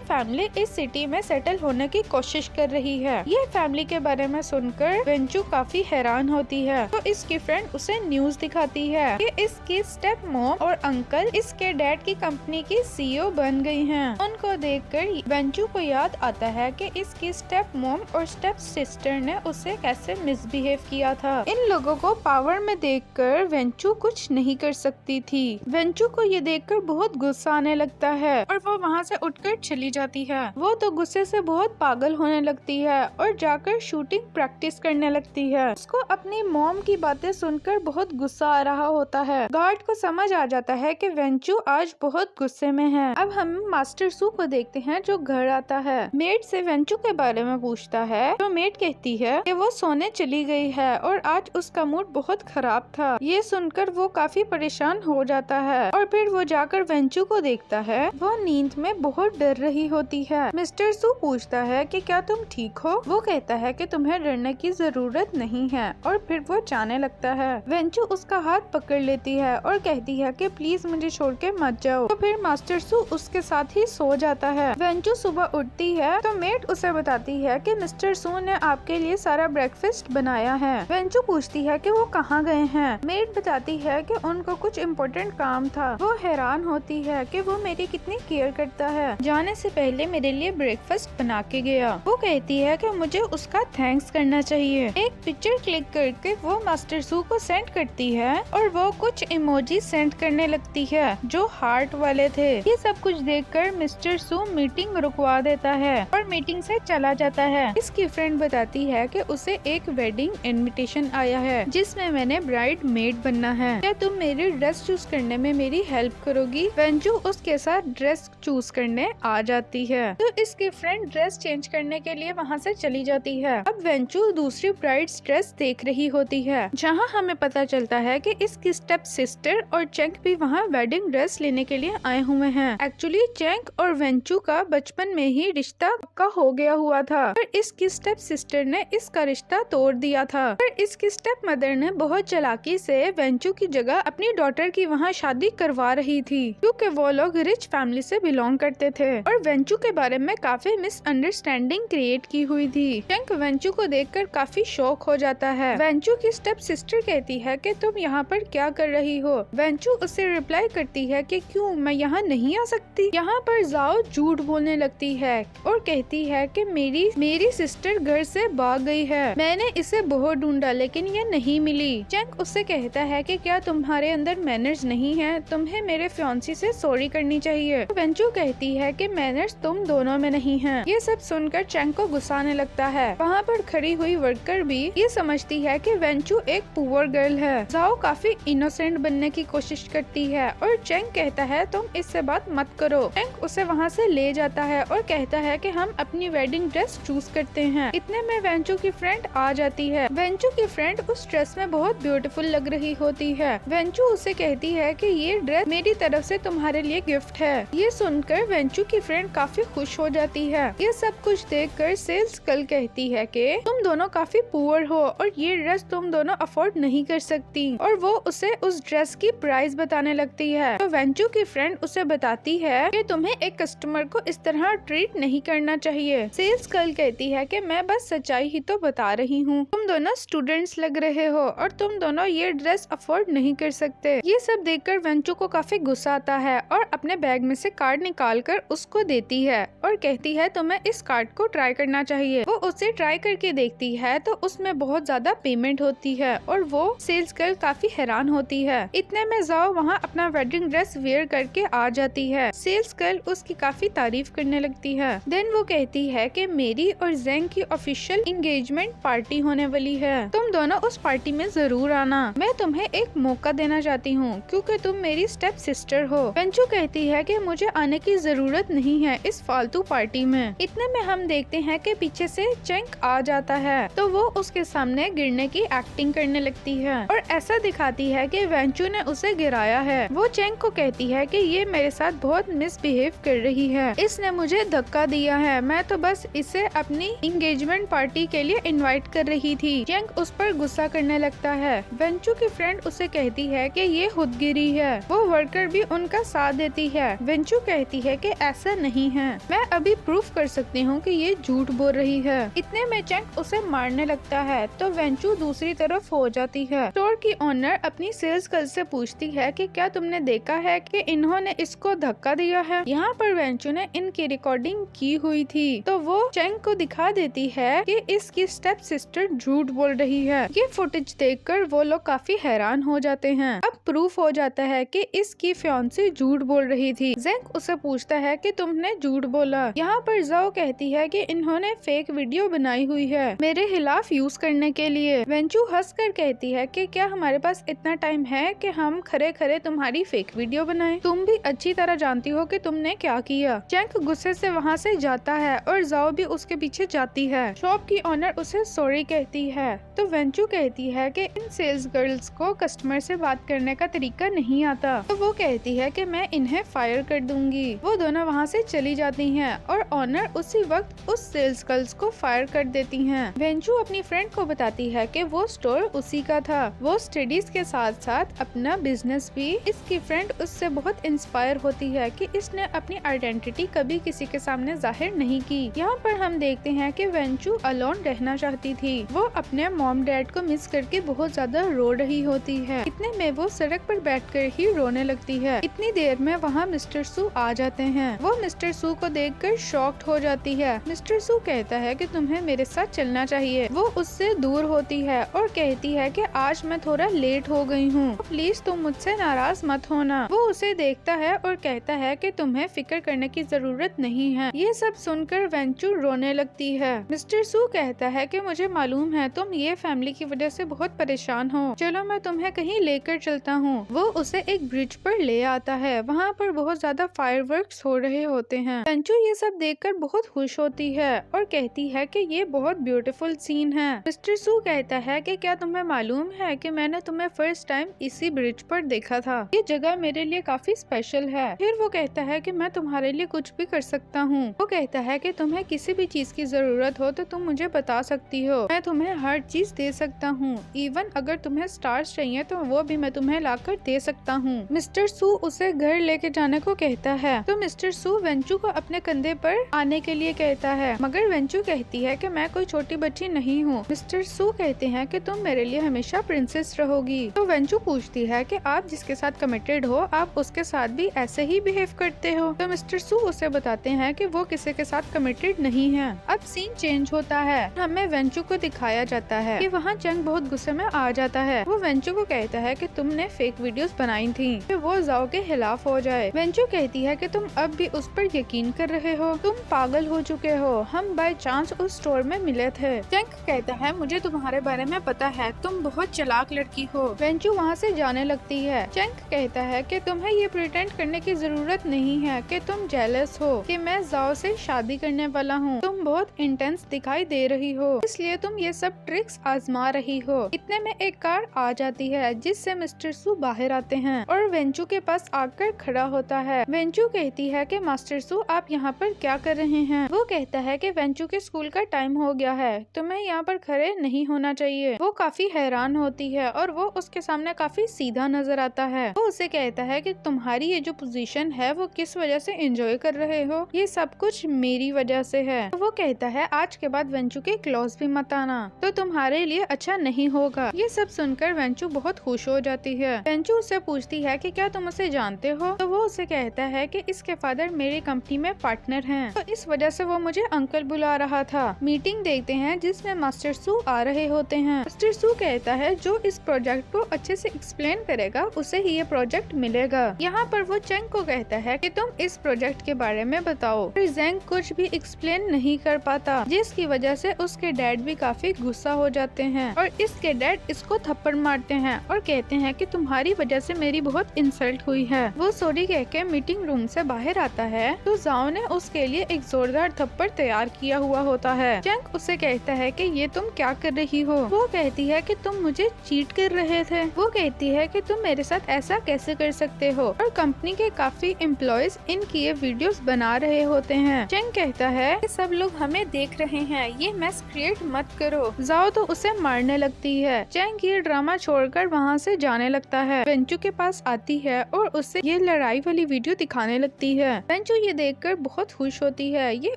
फैमिली इस सिटी में सेटल होने की कोशिश कर रही है। ये फैमिली के बारे में सुनकर वेंचू काफी हैरान होती है तो इसकी फ्रेंड उसे न्यूज दिखाती है कि इसकी स्टेप मॉम और अंकल इसके डैड की कंपनी की सीईओ बन गई हैं। उनको देखकर वेंचू को याद आता है कि इसकी स्टेप मॉम और स्टेप सिस्टर ने उसे कैसे मिसबिहेव किया था। इन लोगों को पावर में देखकर वेंचू कुछ नहीं कर सकती थी। वेंचू को ये देखकर बहुत गुस्सा आने लगता है और वो वहाँ से उठकर चली जाती है। वो तो गुस्से से बहुत पागल होने लगती है और जाकर शूटिंग प्रैक्टिस करने लगती है। उसको अपनी मॉम की बातें सुनकर बहुत गुस्सा आ रहा होता है। गार्ड को समझ आ जाता है कि वेंचू आज बहुत गुस्से में है। अब हम मास्टर सू को देखते हैं जो घर आता है। मेड से वेंचू के बारे में पूछता है तो मेड कहती है कि वो सोने चली गई है और आज उसका मूड बहुत खराब था। ये सुनकर वो काफी परेशान हो जाता है और फिर वो जाकर वेंचू को देखता है। वो नींद में बहुत डर रही होती है। मिस्टर सू पूछता है कि क्या तुम ठीक हो? वो कहता है कि तुम्हें डरने की जरूरत नहीं है और फिर वो जाने लगता है। वेंचू उसका हाथ पकड़ लेती है और कहती है कि प्लीज मुझे छोड़ के मत जाओ। तो फिर मास्टर सू उसके साथ ही सो जाता है। वेंचू सुबह उठती है तो मेड उसे बताती है कि मिस्टर सू ने आपके लिए सारा ब्रेकफास्ट बनाया है। वेंचू पूछती है कि वो कहाँ गए हैं। मेड बताती है कि उनको कुछ इम्पोर्टेंट काम था। वो हैरान होती है कि वो मेरी कितनी केयर करता है, जाने से पहले मेरे लिए ब्रेकफास्ट बना के गया। वो कहती है कि मुझे उसका थैंक्स करना चाहिए। एक पिक्चर क्लिक करके वो मास्टर सू को सेंड करती है और वो कुछ इमोजी सेंड करने लगती है जो हार्ट वाले थे। ये सब कुछ देखकर मिस्टर सू मीटिंग रुकवा देता है और मीटिंग से चला जाता है। इसकी फ्रेंड बताती है कि उसे एक वेडिंग इनविटेशन आया है जिसमें मैंने ब्राइड मेड बनना है। क्या तुम मेरी ड्रेस चूज करने में मेरी हेल्प करोगी? वेंचू उसके साथ साथ ड्रेस चूज करने आ जाती है। तो इसकी फ्रेंड ड्रेस चेंज करने के लिए वहाँ से चली जाती है। अब वेंचू दूसरी ब्राइड्स ड्रेस देख रही होती है, जहाँ हमें पता चलता है कि इसकी स्टेप सिस्टर और चेंग भी वहाँ वेडिंग ड्रेस लेने के लिए आए हुए हैं। एक्चुअली चेंग और वेंचू का बचपन में ही रिश्ता पक्का हो गया हुआ था, पर इसकी स्टेप सिस्टर ने इसका रिश्ता तोड़ दिया था। पर इसकी स्टेप मदर ने बहुत चालाकी से वेंचू की जगह अपनी डॉटर की वहाँ शादी करवा रही थी, क्योंकि वो लोग रिच फैमिली से बिलोंग करते थे और वेंचू के बारे में काफी मिसअंडरस्टैंडिंग क्रिएट की हुई थी। चेंग वेंचू को देखकर काफी शॉक हो जाता है। वेंचू की स्टेप सिस्टर कहती है कि तुम यहाँ पर क्या कर रही हो। वेंचू उससे रिप्लाई करती है कि क्यों, मैं यहाँ नहीं आ सकती। यहाँ पर जाओ झूठ बोलने लगती है और कहती है कि मेरी सिस्टर घर से भाग गई है, मैंने इसे बहुत ढूंढा लेकिन ये नहीं मिली। चेंग उससे कहता है कि क्या तुम्हारे अंदर मैनर्स नहीं है, तुम्हें मेरे फियांसी से सॉरी करनी चाहिए। वेंचू कहती है कि मैनर्स तुम दोनों में नहीं है। ये सब सुनकर चेंग को गुस्सा आने लगता है। वहाँ पर खड़ी हुई वर्कर भी ये समझती है कि वेंचू एक पुअर गर्ल है। जाओ काफी इनोसेंट बनने की कोशिश करती है और चेंग कहता है तुम इससे बात मत करो। चेंग उसे वहाँ से ले जाता है और कहता है कि हम अपनी वेडिंग ड्रेस चूज करते हैं। इतने में वेंचू की फ्रेंड आ जाती है। वेंचू की फ्रेंड उस ड्रेस में बहुत ब्यूटीफुल लग रही होती है। वेंचू उसे कहती है कि ये ड्रेस मेरी तरफ से तुम्हारे लिए गिफ्ट है। ये सुनकर वेंचू की फ्रेंड काफी खुश हो जाती है। ये सब कुछ देखकर सेल्स गर्ल कहती है कि तुम दोनों काफी पुअर हो और ये ड्रेस तुम दोनों अफोर्ड नहीं कर सकती, और वो उसे उस ड्रेस की प्राइस बताने लगती है। तो वेंचू की फ्रेंड उसे बताती है कि तुम्हें एक कस्टमर को इस तरह ट्रीट नहीं करना चाहिए। सेल्स गर्ल कहती है कि मैं बस सच्चाई ही तो बता रही हूँ, तुम दोनों स्टूडेंट्स लग रहे हो और तुम दोनों ये ड्रेस अफोर्ड नहीं कर सकते। ये सब देखकर वेंचू को काफी गुस्सा आता है और अपने बैग में से कार्ड निकालकर उसको देती है और कहती है तुम्हें इस कार्ड को ट्राई करना चाहिए। वो उसे ट्राई करके देखती है तो उसमें बहुत ज्यादा पेमेंट होती है और वो सेल्स गर्ल काफी हैरान होती है। इतने में जाओ वहाँ अपना वेडिंग ड्रेस वेयर करके आ जाती है। सेल्स गर्ल उसकी काफी तारीफ करने लगती है। देन वो कहती है कि मेरी और जेंग की ऑफिशियल एंगेजमेंट पार्टी होने वाली है, तुम दोनों उस पार्टी में जरूर आना। मैं तुम्हें एक मौका देना चाहती हूँ क्योंकि तुम मेरी स्टेप सिस्टर हो। वेंचू कहती है कि मुझे आने की जरूरत नहीं है इस फालतू पार्टी में। इतने में हम देखते हैं कि पीछे से चेंग आ जाता है तो वो उसके सामने गिरने की एक्टिंग करने लगती है और ऐसा दिखाती है कि वेंचू ने उसे गिराया है। वो चेंग को कहती है कि ये मेरे साथ बहुत मिसबिहेव कर रही है, इसने मुझे धक्का दिया है, मैं तो बस इसे अपनी एंगेजमेंट पार्टी के लिए इनवाइट कर रही थी। चेंग उस पर गुस्सा करने लगता है। वेंचू की फ्रेंड उसे कहती है कि ये खुदगिरी है। वो वर्कर भी उनका साथ देती है। वेंचू कहती है कि ऐसा नहीं है, मैं अभी प्रूफ कर सकती हूँ कि ये झूठ बोल रही है। इतने में चेंग उसे मारने लगता है तो वेंचू दूसरी तरफ हो जाती है। स्टोर की ओनर अपनी सेल्स गर्ल से पूछती है कि क्या तुमने देखा है कि इन्होंने इसको धक्का दिया है। यहाँ पर वेंचू ने इनकी रिकॉर्डिंग की हुई थी तो वो चेंग को दिखा देती है कि इसकी स्टेप सिस्टर झूठ बोल रही है। ये फुटेज देखकर वो लोग काफी हैरान हो जाते हैं। अब प्रूफ हो जाता है कि इसकी फियांसी झूठ बोल रही थी। जेंग उसे पूछता है कि तुमने झूठ बोला। यहाँ पर जाओ कहती है कि इन्होंने फेक वीडियो बनाई हुई है मेरे खिलाफ यूज करने के लिए। वेंचू हंसकर कहती है कि क्या हमारे पास इतना टाइम है कि हम खरे खरे तुम्हारी फेक वीडियो बनाएं? तुम भी अच्छी तरह जानती हो कि तुमने क्या किया। चेंग गुस्से से वहाँ से जाता है और जाओ भी उसके पीछे जाती है। शॉप की ओनर उसे सॉरी कहती है तो वेंचू कहती है कि इन सेल्स गर्ल्स को कस्टमर से बात करने का तरीका नहीं आता, तो वो कहती है कि मैं इन्हें फायर कर दूंगी। वो दोनों वहाँ से चली जाती हैं और ओनर उसी वक्त उस सेल्स गर्ल्स को फायर कर देती हैं। वेंचू अपनी फ्रेंड को बताती है कि वो स्टोर उसी का था। वो स्टडीज के साथ साथ अपना बिजनेस भी। इसकी फ्रेंड उससे बहुत इंस्पायर होती है कि इसने अपनी आइडेंटिटी कभी किसी के सामने जाहिर नहीं की। यहाँ पर हम देखते हैं कि वेंचू अलोन रहना चाहती थी। वो अपने मॉम डैड को मिस करके बहुत ज्यादा रो रही होती है। इतने में वो सड़क पर बैठकर ही रोने लगती है। इतनी देर में वहाँ मिस्टर सू आ जाते हैं। वो मिस्टर सू को देखकर शॉक्ड हो जाती है। मिस्टर सू कहता है कि तुम्हें मेरे साथ चलना चाहिए। वो उससे दूर होती है और कहती है कि आज मैं थोड़ा लेट हो गई हूँ, प्लीज तुम मुझसे नाराज मत होना। वो उसे देखता है और कहता है कि तुम्हें फिक्र करने की जरूरत नहीं है। ये सब सुनकर वेंचू रोने लगती है। मिस्टर सू कहता है कि मुझे मालूम है तुम ये फैमिली की वजह से बहुत परेशान हो, चलो मैं तुम्हें कहीं लेकर चलता हूँ। वो उसे एक ब्रिज पर ले आता है। वहाँ पर बहुत बहुत ज्यादा फायरवर्क्स हो रहे होते हैं। वेंचू ये सब देखकर बहुत खुश होती है और कहती है कि ये बहुत ब्यूटीफुल सीन है। मिस्टर सू कहता है कि क्या तुम्हें मालूम है कि मैंने तुम्हें फर्स्ट टाइम इसी ब्रिज पर देखा था। ये जगह मेरे लिए काफी स्पेशल है। फिर वो कहता है कि मैं तुम्हारे लिए कुछ भी कर सकता हूँ। वो कहता है कि तुम्हें किसी भी चीज की जरूरत हो तो तुम मुझे बता सकती हो, मैं तुम्हें हर चीज दे सकता हूँ। इवन अगर तुम्हें स्टार्स चाहिए तो वो भी मैं तुम्हें लाकर दे सकता हूँ। मिस्टर सू उसे घर लेके जाने को कहता है तो मिस्टर सू वेंचू को अपने कंधे पर आने के लिए कहता है, मगर वेंचू कहती है कि मैं कोई छोटी बच्ची नहीं हूँ। मिस्टर सू कहते हैं कि तुम मेरे लिए हमेशा प्रिंसेस रहोगी। तो वेंचू पूछती है कि आप जिसके साथ कमिटेड हो आप उसके साथ भी ऐसे ही बिहेव करते हो। तो मिस्टर सू उसे बताते हैं कि वो किसी के साथ कमिटेड नहीं है। अब सीन चेंज होता है, हमें वेंचू को दिखाया जाता है कि वहाँ चंग बहुत गुस्से में आ जाता है। वो वेंचू को कहता है कि तुमने फेक वीडियोस बनाई थी कि वो जाओ के खिलाफ हो जाए। वेंचू कहती है कि तुम अब भी उस पर यकीन कर रहे हो, तुम पागल हो चुके हो, हम बाय चांस उस स्टोर में मिले थे। चंग कहता है मुझे तुम्हारे बारे में पता है, तुम बहुत चालाक लड़की हो। वेंचू वहाँ से जाने लगती है। चंग कहता है कि तुम्हें ये प्रिटेंड करने की जरूरत नहीं है कि तुम जेलस हो कि मैं जाओ से शादी करने वाला हूँ। तुम बहुत इंटेंस दिखाई दे रही हो, इसलिए तुम ये सब ट्रिक्स आजमा रही हो। इतने में एक कार आ जाती है जिससे मिस्टर सू बाहर आते हैं और वेंचू के पास आकर खड़ा होता है। वेंचू कहती है कि मास्टर सू आप यहाँ पर क्या कर रहे हैं। वो कहता है कि वेंचू के स्कूल का टाइम हो गया है, तुम्हें यहाँ पर खड़े नहीं होना चाहिए। वो काफी हैरान होती है और वो उसके सामने काफी सीधा नजर आता है। वो उसे कहता है कि तुम्हारी ये जो पोजीशन है वो किस वजह से एंजॉय कर रहे हो, ये सब कुछ मेरी वजह से है। तो वो कहता है आज के बाद वेंचू के क्लोज भी मत आना, तो तुम्हारे लिए अच्छा नहीं होगा। ये सब सुनकर वेंचू बहुत खुश हो जाती है। वेंचू उससे पूछती है कि क्या तुम उसे जानते हो। तो वो उसे कहता है कि इसके फादर मेरी कंपनी में पार्टनर हैं, तो इस वजह से वो मुझे अंकल बुला रहा था। मीटिंग देखते हैं जिसमें मास्टर सू आ रहे होते हैं। मास्टर सू कहता है जो इस प्रोजेक्ट को अच्छे से एक्सप्लेन करेगा उसे ही ये प्रोजेक्ट मिलेगा। यहाँ पर वो चंग को कहता है कि तुम इस प्रोजेक्ट के बारे में बताओ। फिर जेंग कुछ भी एक्सप्लेन नहीं कर पाता, जिसकी वजह से उसके डैड भी काफी गुस्सा हो जाते हैं और इसके डैड इसको थप्पड़ मारते हैं और कहते हैं कि तुम्हारी वजह से मेरी बहुत इंसल्ट हुई है। वो सॉरी कह के मीटिंग रूम से बाहर आता है तो जाओ ने उसके लिए एक जोरदार थप्पड़ तैयार किया हुआ होता है। चंग उसे कहता है कि ये तुम क्या कर रही हो। वो कहती है कि तुम मुझे चीट कर रहे थे। वो कहती है कि तुम मेरे साथ ऐसा कैसे कर सकते हो, और कंपनी के काफी एम्प्लॉयज इनकी ये वीडियोस बना रहे होते हैं। चंग कहता है कि सब लोग हमें देख रहे हैं, ये मैस क्रिएट मत करो। जाओ तो उसे मारने लगती है। चंग ये ड्रामा छोड़कर वहाँ से जाने लगता है। वेंचू के पास आती है और उससे ये लड़ाई वाली वीडियो दिखाने लगती है। वेंचू ये देखकर बहुत खुश होती है, ये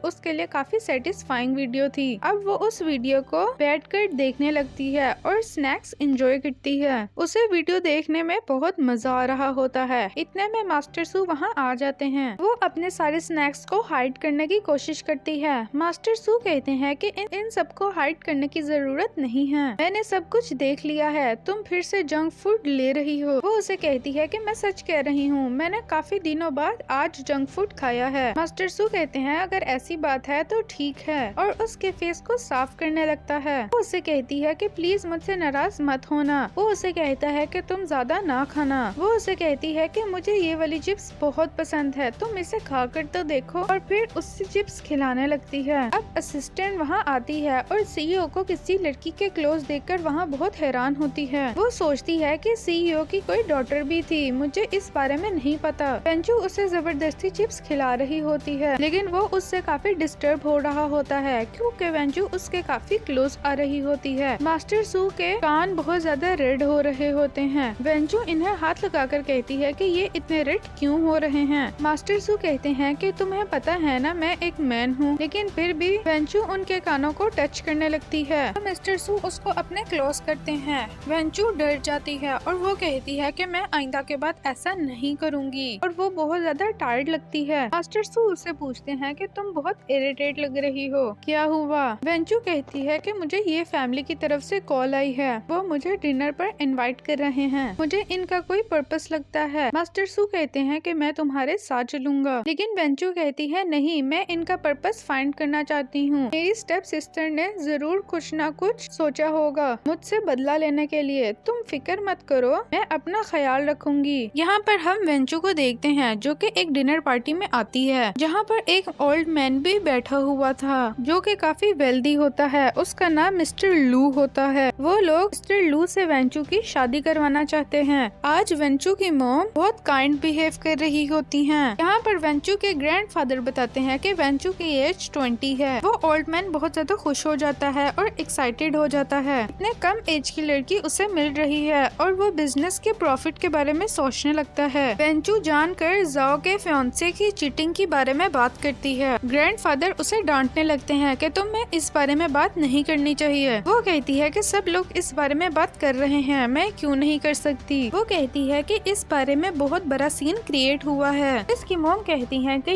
उसके लिए काफी सेटिस्फाइंग वीडियो थी। अब वो उस वीडियो को बैठकर देखने लगती है और स्नैक्स एंजॉय करती है। उसे वीडियो देखने में बहुत मजा आ रहा होता है। इतने में मास्टर सू वहाँ आ जाते हैं। वो अपने सारे स्नैक्स को हाइड करने की कोशिश करती है। मास्टर सू कहते हैं कि इन सबको हाइड करने की जरूरत नहीं है, मैंने सब कुछ देख लिया है, तुम फिर से जंक फूड ले रही हो। वो उसे कहती है कि मैं सच कह रही हूँ, मैंने काफी दिनों बाद आज जंक फूड खाया है। मास्टर सू कहते हैं अगर ऐसी बात है तो ठीक है, और उसके फेस को साफ करने लगता है। वो उसे कहती है कि प्लीज मुझसे नाराज मत होना। वो उसे कहता है कि तुम ज्यादा ना खाना। वो उसे कहती है कि मुझे ये वाली चिप्स बहुत पसंद है, तुम इसे खा कर तो देखो, और फिर उससे चिप्स खिलाने लगती है। अब असिस्टेंट वहाँ आती है और सीईओ को किसी लड़की के क्लोज देखकर वहाँ बहुत हैरान होती है। वो सोचती है कि सीईओ की कोई डॉटर भी थी, मुझे इस बारे में नहीं पता। वेंचू उसे जबरदस्ती चिप्स खिला रही होती है, लेकिन वो उससे काफी डिस्टर्ब हो रहा होता है क्योंकि वेंचू उसके काफी क्लोज आ रही होती है। मास्टर सू के कान बहुत ज्यादा रेड हो रहे होते हैं। वेंचू इन्हें हाथ लगाकर कहती है कि ये इतने रेड क्यों हो रहे हैं। मास्टर सू कहते हैं कि तुम्हें पता है ना मैं एक मैन हूँ, लेकिन फिर भी वेंचू उनके कानों को टच करने लगती है। तो मिस्टर सू उसको अपने क्लोज करते हैं। वेंचू डर जाती है और वो कहती है कि मैं आइंदा के बाद ऐसा नहीं करूंगी, और वो बहुत ज्यादा टायर्ड लगती है। मास्टर सू उससे पूछते हैं कि तुम बहुत इरिटेट लग रही हो, क्या हुआ। वेंचू कहती है कि मुझे ये फैमिली की तरफ से कॉल आई है, वो मुझे डिनर पर इनवाइट कर रहे हैं, मुझे इनका कोई पर्पस लगता है। मास्टर सू कहते हैं कि मैं तुम्हारे साथ चलूंगा, लेकिन वेंचू कहती है नहीं, मैं इनका पर्पस फाइंड करना चाहती हूँ। मेरी स्टेप सिस्टर ने जरूर कुछ ना कुछ सोचा होगा मुझसे बदला लेने के लिए, तुम फिक्र मत करो, मैं अपना ख्याल रखूंगी। यहाँ पर हम वेंचू को देखते देखते हैं जो कि एक डिनर पार्टी में आती है, जहाँ पर एक ओल्ड मैन भी बैठा हुआ था जो कि काफी वेल्दी होता है। उसका नाम मिस्टर लू होता है। वो लोग मिस्टर लू से वेंचू की शादी करवाना चाहते हैं। आज वेंचू की मॉम बहुत काइंड बिहेव कर रही होती हैं। यहाँ पर वेंचू के ग्रैंडफादर बताते हैं कि वेंचू की एज 20 है। वो ओल्ड मैन बहुत ज्यादा खुश हो जाता है और एक्साइटेड हो जाता है। इतने कम एज की लड़की उसे मिल रही है और वो बिजनेस के प्रॉफिट के बारे में सोचने लगता है। वेंचू जानकर जाओ के फियांसे की चीटिंग के बारे में बात करती है। ग्रैंडफादर उसे डांटने लगते हैं कि तुम्हें इस बारे में बात नहीं करनी चाहिए। वो कहती है कि सब लोग इस बारे में बात कर रहे हैं, मैं क्यों नहीं कर सकती। वो कहती है कि इस बारे में बहुत बड़ा सीन क्रिएट हुआ है। इसकी मॉम कहती है कि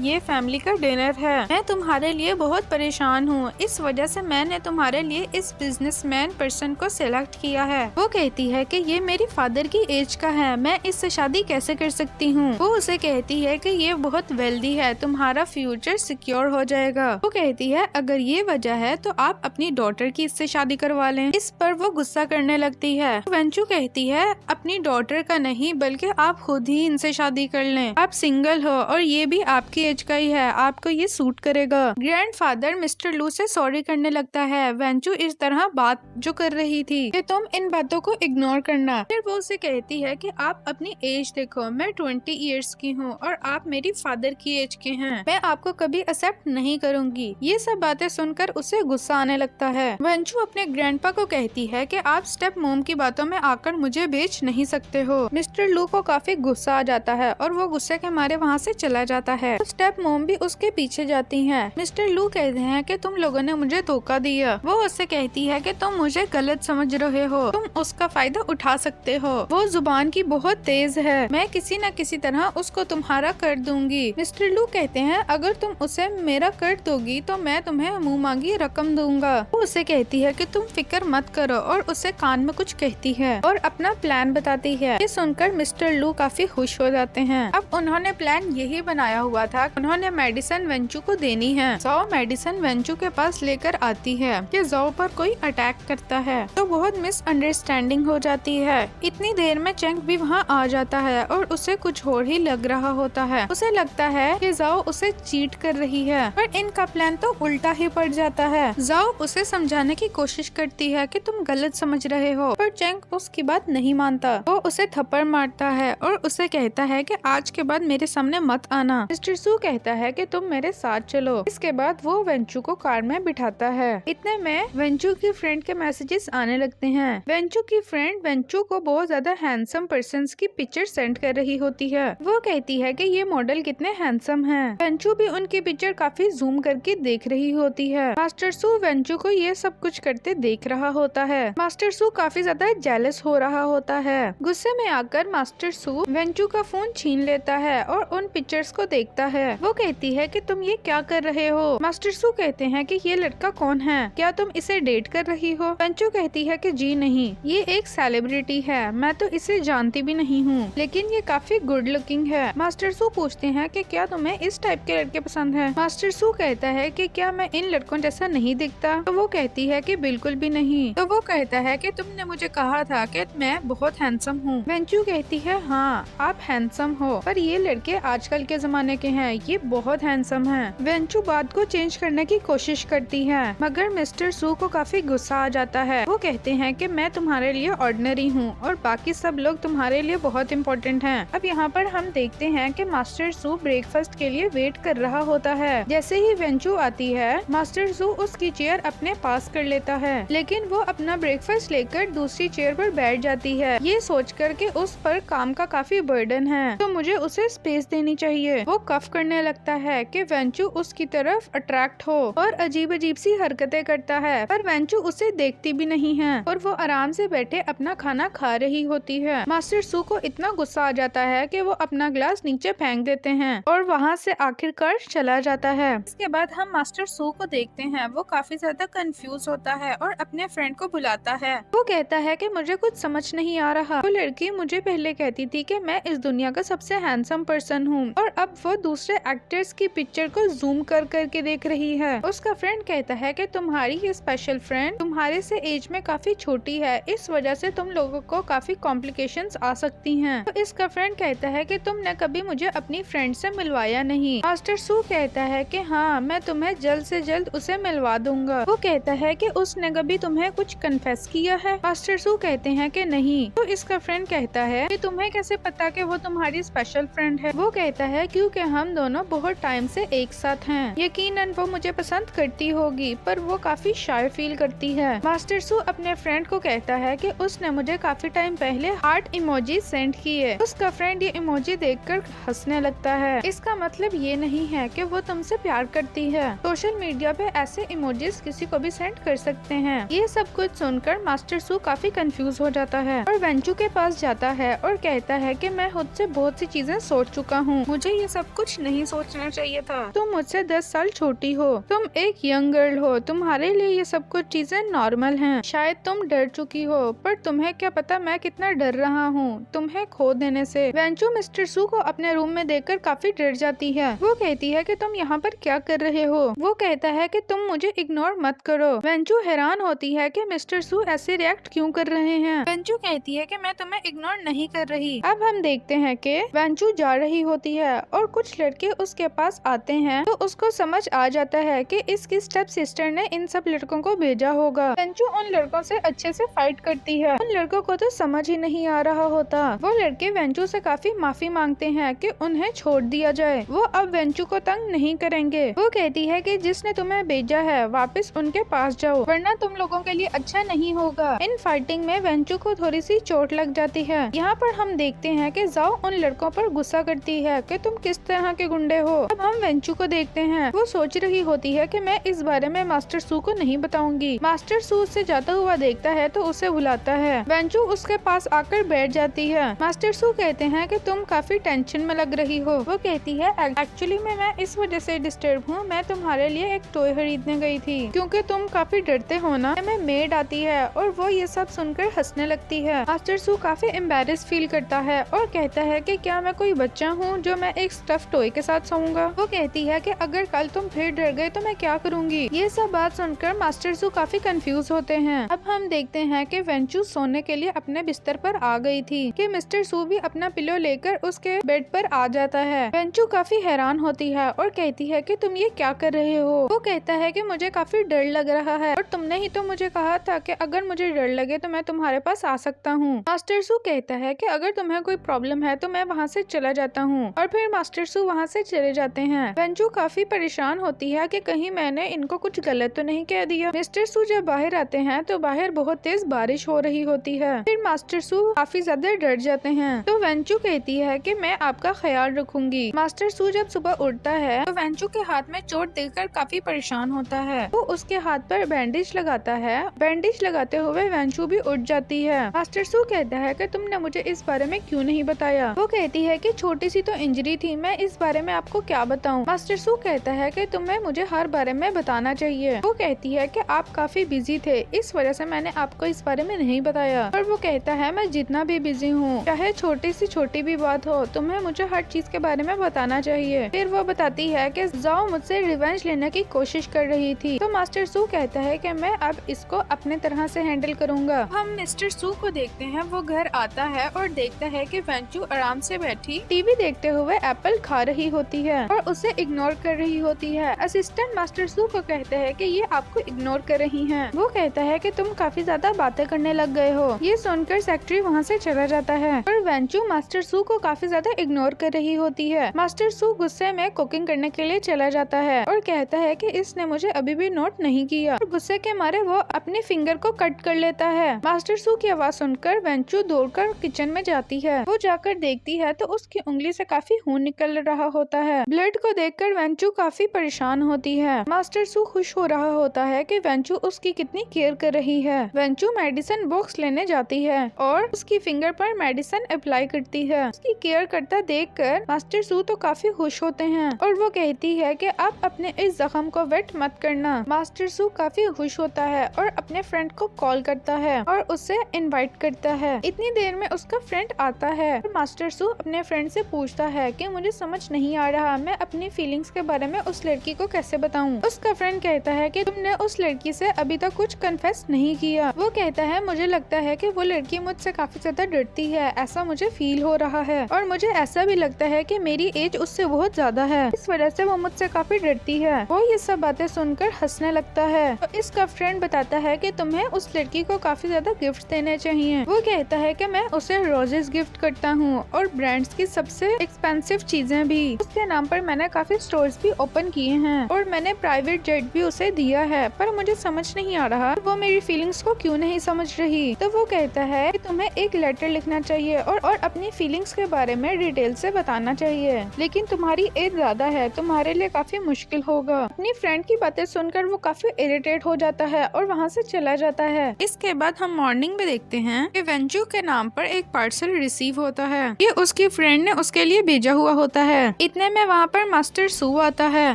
ये फैमिली का डिनर है। मैं तुम्हारे लिए बहुत परेशान हूँ, इस वजह से मैंने तुम्हारे लिए इस बिजनेसमैन पर्सन को सिलेक्ट किया है। वो कहती है कि ये मेरी फादर की एज का है, मैं इससे शादी कैसे कर सकती हूँ। वो उसे कहती है कि ये बहुत वेल्दी है, तुम्हारा फ्यूचर सिक्योर हो जाएगा। वो कहती है अगर ये वजह है तो आप अपनी डॉटर की इससे शादी करवा लें। इस पर वो गुस्सा करने लगती है। वेंचू कहती है अपनी डॉटर का नहीं बल्कि आप खुद ही इनसे शादी कर लें। आप सिंगल हो और ये भी आपकी एज का ही है, आपको ये सूट करेगा। ग्रैंडफादर मिस्टर लू से सॉरी करने लगता है। वेंचू इस तरह बात जो कर रही थी कि तुम इन बातों को इग्नोर करना। फिर वो उसे कहती है कि आप अपनी एज देखो, मैं 20 इयर्स की हूँ और आप मेरी फादर की एज के हैं, मैं आपको कभी एक्सेप्ट नहीं करूंगी। ये सब बातें सुनकर उसे गुस्सा आने लगता है। वेंचू अपने ग्रैंडपा को कहती है कि आप स्टेप मॉम की बातों में आकर मुझे बेच नहीं सकते हो। मिस्टर लू को काफी गुस्सा आ जाता है और वो गुस्से के मारे वहाँ से चला जाता है। तो स्टेप मॉम भी उसके पीछे जाती हैं। मिस्टर लू कहते हैं कि तुम लोगों ने मुझे धोखा दिया। वो उससे कहती है कि तुम मुझे गलत समझ रहे हो, तुम उसका फायदा उठा सकते हो। वो जुबान की बहुत तेज है, मैं किसी न किसी तरह उसको तुम्हारा कर दूंगी। मिस्टर लू कहते हैं अगर तुम उसे मेरा कर दोगी तो मैं तुम्हें मुंह मांगी रकम दूंगा। वो उसे कहती है कि तुम फिक्र मत करो और उसे कान में कुछ कहती है और अपना प्लान बताती है। ये सुनकर मिस्टर लू काफी खुश हो जाते हैं। अब उन्होंने प्लान यही बनाया हुआ था, उन्होंने मेडिसिन वेंचू को देनी है। जो मेडिसिन वेंचू के पास लेकर आती है कि जो पर कोई अटैक करता है तो बहुत मिसअंडरस्टैंडिंग हो जाती है। इतनी देर में चेंग भी वहाँ आ जाता है और उसे कुछ और ही लग रहा होता है। उसे लगता है कि जाओ उसे चीट कर रही है, पर इनका प्लान तो उल्टा ही पड़ जाता है। जाओ उसे समझाने की कोशिश करती है कि तुम गलत समझ रहे हो, पर चेंग उसकी बात नहीं मानता। वो उसे थप्पड़ मारता है और उसे कहता है कि आज के बाद मेरे सामने मत आना। मिस्टर सू कहता है कि तुम मेरे साथ चलो। इसके बाद वो वेंचू को कार में बिठाता है। इतने में वेंचू की फ्रेंड के मैसेजेस आने लगते हैं। वेंचू की फ्रेंड वेंचू को बहुत ज्यादा हैंडसम पर्सन्स की पिक्चर सेंड कर रही होती है। वो कहती है कि ये मॉडल कितने हैंडसम हैं। वेंचू भी उनकी पिक्चर काफी जूम करके देख रही होती है। मास्टर सू वेंचू को ये सब कुछ करते देख रहा होता है। मास्टर सू काफी ज्यादा जेलस हो रहा होता है। गुस्से में आकर मास्टर सू वेंचू का फोन छीन लेता है और उन पिक्चर्स को देखता है। वो कहती है कि तुम ये क्या कर रहे हो। मास्टर सू कहते हैं कि ये लड़का कौन है, क्या तुम इसे डेट कर रही हो। वेंचू कहती है कि जी नहीं, ये एक सेलिब्रिटी है, मैं तो इसे जानती भी नहीं हूँ, लेकिन ये काफी गुड लुकिंग है। मास्टर सू पूछते हैं कि क्या तुम्हें इस टाइप के लड़के पसंद है। मास्टर सू कहता है कि क्या मैं इन लड़कों जैसा नहीं दिखता। तो वो कहती है कि बिल्कुल भी नहीं। तो वो कहता है कि तुमने मुझे कहा था कि मैं बहुत हैंडसम हूँ। वेंचू कहती है हाँ आप हैंडसम हो, पर ये लड़के आजकल के जमाने के हैं, ये बहुत हैंडसम हैं। वेंचू बात को चेंज करने की कोशिश करती है, मगर मिस्टर सू को काफी गुस्सा आ जाता है। वो कहते हैं कि मैं तुम्हारे लिए ऑर्डिनरी हूँ और बाकी सब लोग तुम्हारे लिए बहुत इम्पोर्टेंट हैं। अब यहाँ पर हम देखते हैं कि मास्टर सू ब्रेकफास्ट के लिए वेट कर रहा होता है। जैसे ही वेंचू आती है, मास्टर सू उसकी चेयर अपने पास कर लेता है, लेकिन वो अपना ब्रेकफास्ट लेकर दूसरी चेयर पर बैठ जाती है, ये सोच कर के उस पर काम का काफी बर्डन है, तो मुझे उसे स्पेस देनी चाहिए। वो कफ करने लगता है कि वेंचू उसकी तरफ अट्रैक्ट हो और अजीब अजीब सी हरकतें करता है, पर वेंचू उसे देखती भी नहीं है और वो आराम से बैठे अपना खाना खा रही होती है। मास्टर सू को इतना गुस्सा आ जाता है कि वो अपना ग्लास नीचे फेंक देते हैं और वहाँ से आखिरकार चला जाता है। इसके बाद हम मास्टर सू को देखते हैं, वो काफी ज्यादा कंफ्यूज होता है और अपने फ्रेंड को बुलाता है। वो कहता है कि मुझे कुछ समझ नहीं आ रहा, वो लड़की मुझे पहले कहती थी कि मैं इस दुनिया का सबसे हैंडसम पर्सन हूँ और अब वो दूसरे एक्टर्स की पिक्चर को जूम कर करके देख रही है। उसका फ्रेंड कहता है कि तुम्हारी ये स्पेशल फ्रेंड तुम्हारे से एज में काफी छोटी है, इस वजह से तुम लोगों को काफी कॉम्प्लिकेशंस आ सकती हैं। तो इसका फ्रेंड कहता कहता है कि तुमने कभी मुझे अपनी फ्रेंड से मिलवाया नहीं। मास्टर सू कहता है कि हाँ, मैं तुम्हें जल्द से जल्द उसे मिलवा दूंगा। वो कहता है कि उसने कभी तुम्हें कुछ कन्फेस किया है। मास्टर सू कहते हैं कि नहीं। तो इसका फ्रेंड कहता है कि तुम्हें कैसे पता कि वो तुम्हारी स्पेशल फ्रेंड है। वो कहता है क्योंकि हम दोनों बहुत टाइम से एक साथ हैं। यकीनन वो मुझे पसंद करती होगी, पर वो काफी शाय फील करती है। मास्टर सू अपने फ्रेंड को कहता है कि उसने मुझे काफी टाइम पहले हार्ट इमोजी सेंड किए। उसका फ्रेंड ये इमोजी देखकर हंसने लगता है। इसका मतलब ये नहीं है कि वो तुमसे प्यार करती है। सोशल मीडिया पे ऐसे इमोजीज किसी को भी सेंड कर सकते हैं। ये सब कुछ सुनकर मास्टर सू काफी कंफ्यूज हो जाता है और वेंचू के पास जाता है और कहता है कि मैं खुद से बहुत सी चीजें सोच चुका हूँ, मुझे ये सब कुछ नहीं सोचना चाहिए था। तुम मुझसे 10 साल छोटी हो, तुम एक यंग गर्ल हो, तुम्हारे लिए ये सब कुछ चीजें नॉर्मल हैं। शायद तुम डर चुकी हो, पर तुम्हें क्या पता मैं कितना डर रहा हूँ तुम्हें खो देने से। वेंचू मिस्टर सू को अपने रूम में देखकर काफी डर जाती है। वो कहती है कि तुम यहाँ पर क्या कर रहे हो। वो कहता है कि तुम मुझे इग्नोर मत करो। वेंचू हैरान होती है कि मिस्टर सू ऐसे रिएक्ट क्यों कर रहे हैं। वेंचू कहती है कि मैं तुम्हें इग्नोर नहीं कर रही। अब हम देखते हैं कि वेंचू जा रही होती है और कुछ लड़के उसके पास आते हैं, तो उसको समझ आ जाता है कि इसकी स्टेप सिस्टर ने इन सब लड़कों को भेजा होगा। वेंचू उन लड़कों से अच्छे से फाइट करती है। उन लड़कों को तो समझ ही नहीं आ रहा होता। वो लड़के वेंचू से काफी माफी मांगते हैं कि उन्हें छोड़ दिया जाए। वो अब वेंचू को तंग नहीं करेंगे। वो कहती है कि जिसने तुम्हें भेजा है वापस उनके पास जाओ, वरना तुम लोगों के लिए अच्छा नहीं होगा। इन फाइटिंग में वेंचू को थोड़ी सी चोट लग जाती है। यहाँ पर हम देखते हैं कि जाओ उन लड़कों पर गुस्सा करती है कि तुम किस तरह के गुंडे हो। अब हम वेंचू को देखते हैं। वो सोच रही होती है कि मैं इस बारे में मास्टर सू को नहीं बताऊंगी। मास्टर सू उससे जाता हुआ देखता है तो उसे बुलाता है। वेंचू उसके पास आकर बैठ जाती है। मास्टर सू कहते हैं कि तुम काफी टेंशन में लग रही हो। वो कहती है एक्चुअली मैं इस वजह से डिस्टर्ब हूँ, मैं तुम्हारे लिए एक टॉय खरीदने गई थी क्योंकि तुम काफी डरते हो ना। मैं मेड आती है और वो ये सब सुनकर हंसने लगती है। मास्टर सू काफी एम्बैरेस फील करता है और कहता है कि क्या मैं कोई बच्चा हूँ जो मैं एक स्टफ टॉय के साथ सोऊंगा। वो कहती है कि अगर कल तुम फिर डर गए तो मैं क्या करूँगी। ये सब बात सुनकर मास्टर सू काफी कंफ्यूज होते हैं। अब हम देखते हैं कि वेंचू सोने के लिए अपने बिस्तर पर आ गई थी कि मिस्टर सू भी अपना पिलो लेकर उसके बेड पर आ जाता है। वेंचू काफी हैरान होती है और कहती है कि तुम ये क्या कर रहे हो। वो कहता है कि मुझे काफी डर लग रहा है और तुमने ही तो मुझे कहा था कि अगर मुझे डर लगे तो मैं तुम्हारे पास आ सकता हूँ। मास्टर सू कहता है कि अगर तुम्हें कोई प्रॉब्लम है तो मैं वहाँ से चला जाता हूँ और फिर मास्टर सू वहाँ से चले जाते हैं। वेंचू काफी परेशान होती है कि कहीं मैंने इनको कुछ गलत तो नहीं कह दिया। मिस्टर सू जब बाहर आते हैं तो बाहर बहुत तेज बारिश हो रही होती है। फिर मास्टर सू काफी ज्यादा डर जाते हैं। तो वेंचू कहती है कि मैं आपका ख्याल रखूंगी। मास्टर सू जब सुबह उठता है तो वेंचू के हाथ में चोट देखकर काफी परेशान होता है। वो उसके हाथ पर बैंडेज लगाता है। बैंडेज लगाते हुए वेंचू भी उठ जाती है। मास्टर सू कहता है कि तुमने मुझे इस बारे में क्यों नहीं बताया। वो कहती है कि छोटी सी तो इंजरी थी, मैं इस बारे में आपको क्या बताऊं। मास्टर सू कहता है कि तुम्हें मुझे हर बारे में बताना चाहिए। वो कहती है कि आप काफी बिजी थे, इस वजह से मैंने आपको इस बारे में नहीं बताया। और वो कहता है मैं जितना भी बिजी हूँ, चाहे छोटी सी छोटी भी बात हो, तुम्हें मुझे हर चीज के बारे में बताना चाहिए। फिर वो बताती है कि जाओ मुझसे रिवेंज लेने की कोशिश कर रही थी। तो मास्टर सू कहता है कि मैं अब इसको अपने तरह से हैंडल करूंगा। हम मिस्टर सू को देखते हैं। वो घर आता है और देखता है कि वेंचू आराम से बैठी टीवी देखते हुए एप्पल खा रही होती है और उसे इग्नोर कर रही होती है। असिस्टेंट मास्टर सू को कहते हैं कि ये आपको इग्नोर कर रही हैं। वो कहता है कि तुम काफी ज्यादा बातें करने लग गए हो। ये सुनकर सेक्रेटरी वहाँ से चला जाता है और वेंचू मास्टर सू को काफी ज्यादा इग्नोर कर रही होती है। मास्टर सू गुस्से में कुकिंग करने के लिए चला जाता है और कहता है कि इसने मुझे अभी भी नोट नहीं किया और गुस्से के मारे वो अपने फिंगर को कट कर लेता है। मास्टर सू की आवाज सुनकर वेंचू दौड़कर किचन में जाती है। वो जाकर देखती है तो उसकी उंगली से काफी खून निकल रहा होता है। ब्लड को देखकर वेंचू काफी परेशान होती है। मास्टर सू खुश हो रहा होता है कि वेंचू उसकी कितनी केयर कर रही है। वेंचू मेडिसिन बॉक्स लेने जाती है और उसकी फिंगर पर मेडिसिन अप्लाई करती है। उसकी केयर करता देखकर मास्टर सू तो काफी खुश होते हैं और वो कहती है कि आप अपने इस जख्म को वेट मत करना। मास्टर सू काफी खुश होता है और अपने फ्रेंड को कॉल करता है और उसे इनवाइट करता है। इतनी देर में उसका फ्रेंड आता है और मास्टर सू अपने फ्रेंड से पूछता है कि मुझे समझ नहीं आ रहा मैं अपनी फीलिंग्स के बारे में उस लड़की को कैसे बताऊं। उसका फ्रेंड कहता है कि तुमने उस लड़की से अभी तक कुछ कन्फेस नहीं किया। वो कहता है मुझे लगता है कि वो लड़की मुझसे काफी ज्यादा डरती है, ऐसा मुझे फील हो रहा है और मुझे ऐसा भी लगता है कि मेरी एज उससे बहुत ज्यादा है, इस वजह से वो मुझसे काफी डरती है। वो ये सब बातें सुनकर हंसने लगता है। तो इसका फ्रेंड बताता है कि तुम्हें उस लड़की को काफी ज्यादा गिफ्ट देने चाहिए। वो कहता है कि मैं उसे रोजेस गिफ्ट करता हूँ और ब्रांड्स की सबसे एक्सपेंसिव चीजें भी। उसके नाम पर मैंने काफी स्टोर्स भी ओपन किए हैं और मैंने प्राइवेट जेट भी उसे दिया है, पर मुझे समझ नहीं आ रहा वो मेरी फीलिंग्स को क्यों नहीं समझ रही। तो वो कहता है कि तुम्हें एक लेटर लिखना चाहिए और अपनी फीलिंग्स के बारे में डिटेल से बताना चाहिए, लेकिन तुम्हारी एज ज्यादा है, तुम्हारे लिए काफी मुश्किल होगा। अपनी फ्रेंड की बातें सुनकर वो काफी इरिटेट हो जाता है और वहाँ से चला जाता है। इसके बाद हम मॉर्निंग में देखते हैं कि वेंचू के नाम पर एक पार्सल रिसीव होता है। ये उसकी फ्रेंड ने उसके लिए भेजा हुआ होता है। इतने में वहाँ पर मास्टर सू आता है,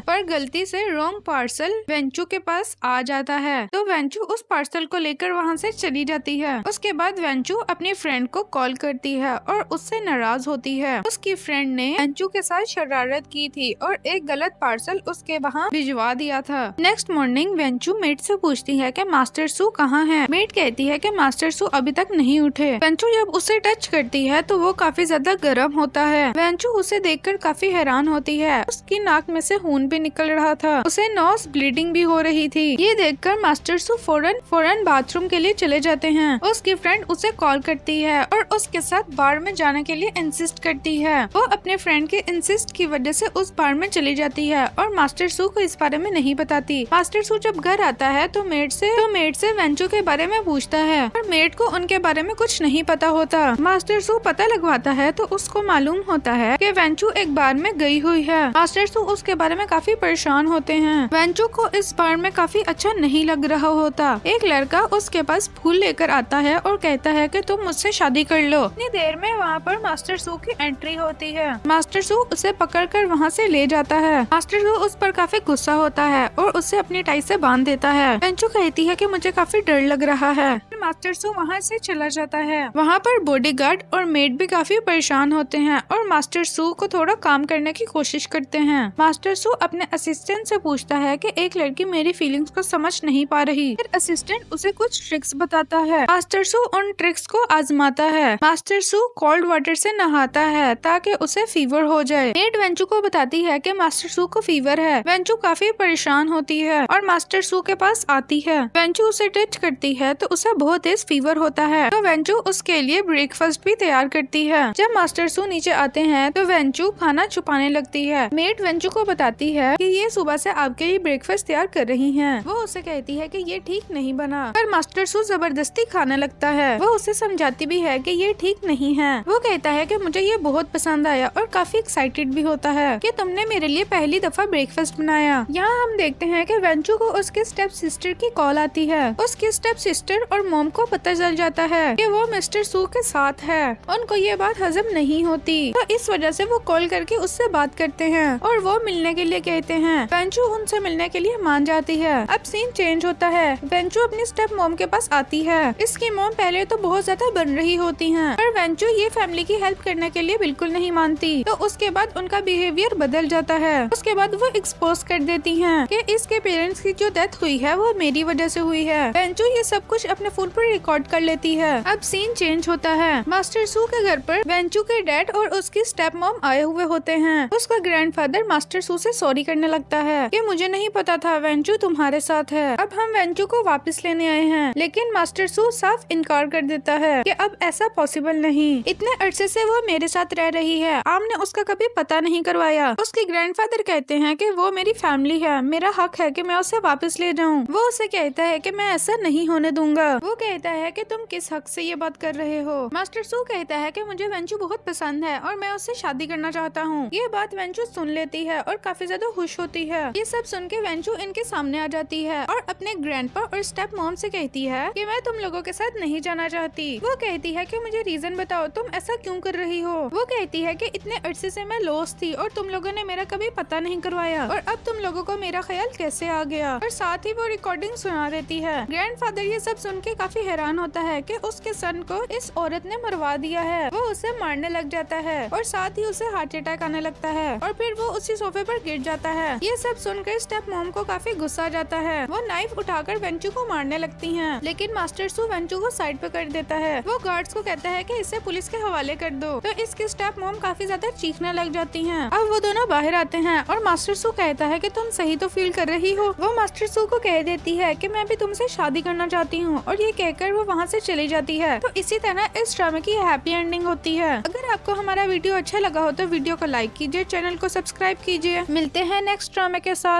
पर गलती से रॉन्ग पार्सल वेंचू के पास आ जाता है। तो वेंचू उस पार्सल को लेकर वहाँ से चली जाती है। उसके बाद वेंचू अपनी फ्रेंड को कॉल करती है और उससे नाराज होती है। उसकी फ्रेंड ने वेंचू के साथ शरारत की थी और एक गलत पार्सल उसके वहाँ भिजवा दिया था। नेक्स्ट मॉर्निंग वेंचू मेट से पूछती है कि मास्टर सू कहाँ है। मेट कहती है कि मास्टर सू अभी तक नहीं उठे। वेंचू जब उसे टच करती है तो वो काफी ज्यादा गर्म होता है। वेंचू उसे देखकर काफी हैरान होती है। उसकी नाक में से खून भी निकल रहा था, उसे नोज ब्लीडिंग भी हो रही थी। ये देखकर मास्टर सू फौरन बाथरूम के लिए चले जाते हैं। उसकी फ्रेंड उसे कॉल करती है और उसके साथ बार में जाने के लिए इंसिस्ट करती है। वो अपने फ्रेंड के इंसिस्ट की वजह से उस बार में चली जाती है और मास्टर सू को इस बारे में नहीं बताती। मास्टर सू जब घर आता है तो मेट से वेंचू के बारे में पूछता है और मेट को उनके बारे में कुछ नहीं पता होता। मास्टर सू पता लगवाता है तो उसको मालूम होता है कि वेंचू एक बार में गई हुई है। मास्टर सू उसके बारे में काफी परेशान होते हैं। वेंचू को इस बार में काफी अच्छा नहीं लग रहा होता। एक लड़का उसके पास फूल लेकर आता है और कहता है कि तुम मुझसे शादी कर लो। इतनी देर में वहाँ पर मास्टर सू की एंट्री होती है। मास्टर सू उसे पकड़कर वहाँ से ले जाता है। मास्टर सू उस पर काफी गुस्सा होता है और उसे अपनी टाई से बांध देता है। वेंचू कहती है कि मुझे काफी डर लग रहा है। मास्टर सू वहाँ से चला जाता है। वहाँ पर बॉडीगार्ड और मेड भी काफी परेशान होते हैं और मास्टर सू को थोड़ा काम करने की कोशिश करते हैं। मास्टर सू अपने असिस्टेंट से पूछता है कि एक लड़की मेरी फीलिंग्स को समझ नहीं पा रही। फिर असिस्टेंट उसे कुछ ट्रिक्स बताता है। मास्टर सू उन ट्रिक्स को आजमाता है। मास्टर सू कोल्ड वाटर से नहाता है ताकि उसे फीवर हो जाए। मेड वेंचू को बताती है कि मास्टर सू को फीवर है। वेंचू काफी परेशान होती है और मास्टर सू के पास आती है। वेंचू उसे टच करती है तो उसे बहुत तेज फीवर होता है। तो वेंचू उसके लिए ब्रेकफास्ट भी तैयार करती है। जब मास्टर सू नीचे आते हैं तो वेंचू खाना छुपाने लगती है। मेड वेंचू को बताती है कि ये सुबह से आपके लिए ब्रेकफास्ट तैयार कर रही हैं। वो उसे कहती है कि ये ठीक नहीं बना, पर मास्टर सू जबरदस्ती खाने लगता है। वो उसे समझाती भी है कि ये ठीक नहीं है। वो कहता है कि मुझे ये बहुत पसंद आया और काफी एक्साइटेड भी होता है कि तुमने मेरे लिए पहली दफा ब्रेकफास्ट बनाया। यहाँ हम देखते हैं कि वेंचू को उसके स्टेप सिस्टर की कॉल आती है। उसकी स्टेप सिस्टर और मॉम को पता चल जाता है कि वो मिस्टर सू के साथ है। उनको ये बात हजम नहीं होती, तो इस वजह से वो कॉल करके उससे बात करते हैं और वो मिलने के लिए कहते हैं। वेंचू उनसे मिलने के लिए मान जाती है। अब सीन चेंज होता है। वेंचू अपनी स्टेप मॉम के पास आती है। इसकी मॉम पहले तो बहुत ज्यादा बन रही होती हैं, पर वेंचू ये फैमिली की हेल्प करने के लिए बिल्कुल नहीं मानती। तो उसके बाद उनका बिहेवियर बदल जाता है। उसके बाद वो एक्सपोज कर देती हैं कि इसके पेरेंट्स की जो डेथ हुई है वो मेरी वजह से हुई है। वेंचू ये सब कुछ अपने फोन पर रिकॉर्ड कर लेती है। अब सीन चेंज होता है। मास्टर सू के घर पर वेंचू के डैड और उसकी स्टेप मॉम आए हुए होते हैं। उसका ग्रैंडफादर मास्टर सू से सॉरी करने लगता है कि मुझे नहीं पता था वेंचू तुम्हारे साथ है। अब हम वेंचू को वापस लेने आए हैं, लेकिन मास्टर सू साफ इनकार कर देता है कि अब ऐसा पॉसिबल नहीं। इतने अरसे से वो मेरे साथ रह रही है, आपने उसका कभी पता नहीं करवाया। उसके ग्रैंडफादर कहते हैं कि वो मेरी फैमिली है, मेरा हक है कि मैं उसे वापस ले जाऊं। वो उसे कहता है कि मैं ऐसा नहीं होने दूंगा। वो कहता है कि तुम किस हक से ये बात कर रहे हो। मास्टर सू कहता है कि मुझे वेंचू बहुत पसंद है और मैं उससे शादी करना चाहता हूँ। ये बात वेंचू सुन लेती है और काफी ज्यादा खुश होती है। ये सब सुन के वेंचू इनके सामने आ जाती है और अपने ग्रैंडपा और स्टेप मॉम से कहती है कि मैं तुम लोगों के साथ नहीं जाना चाहती। वो कहती है कि मुझे रीजन बताओ, तुम ऐसा क्यों कर रही हो। वो कहती है कि इतने अरसे से मैं लॉस्ट थी और तुम लोगों ने मेरा कभी पता नहीं करवाया और अब तुम लोगों को मेरा ख्याल कैसे आ गया। और साथ ही वो रिकॉर्डिंग सुना देती है। ग्रैंडफादर ये सब सुन के काफी हैरान होता है कि उसके सन को इस औरत ने मरवा दिया है। वो उसे मारने लग जाता है और साथ ही उसे हार्ट अटैक आने लगता है और फिर वो उसी सोफे पर गिर जाता है। ये सब सुनकर स्टेप मॉम को काफी गुस्सा जाता है। वो नाइफ उठाकर वेंचू को मारने लगती हैं, लेकिन मास्टर सू वेंचू को साइड पे कर देता है। वो गार्ड्स को कहता है कि इसे पुलिस के हवाले कर दो। तो इसके स्टेप मॉम काफी ज्यादा चीखने लग जाती हैं। अब वो दोनों बाहर आते हैं और मास्टर सू कहता है कि तुम सही तो फील कर रही हो। वो मास्टर सू को कह देती है कि मैं भी तुमसे शादी करना चाहती हूँ और ये कहकर वो वहाँ से चली जाती है। तो इसी तरह इस ड्रामे की हैप्पी एंडिंग होती है। अगर आपको हमारा वीडियो अच्छा लगा हो तो वीडियो को लाइक कीजिए, चैनल को सब्सक्राइब कीजिए। मिलते हैं नेक्स्ट ड्रामे के साथ।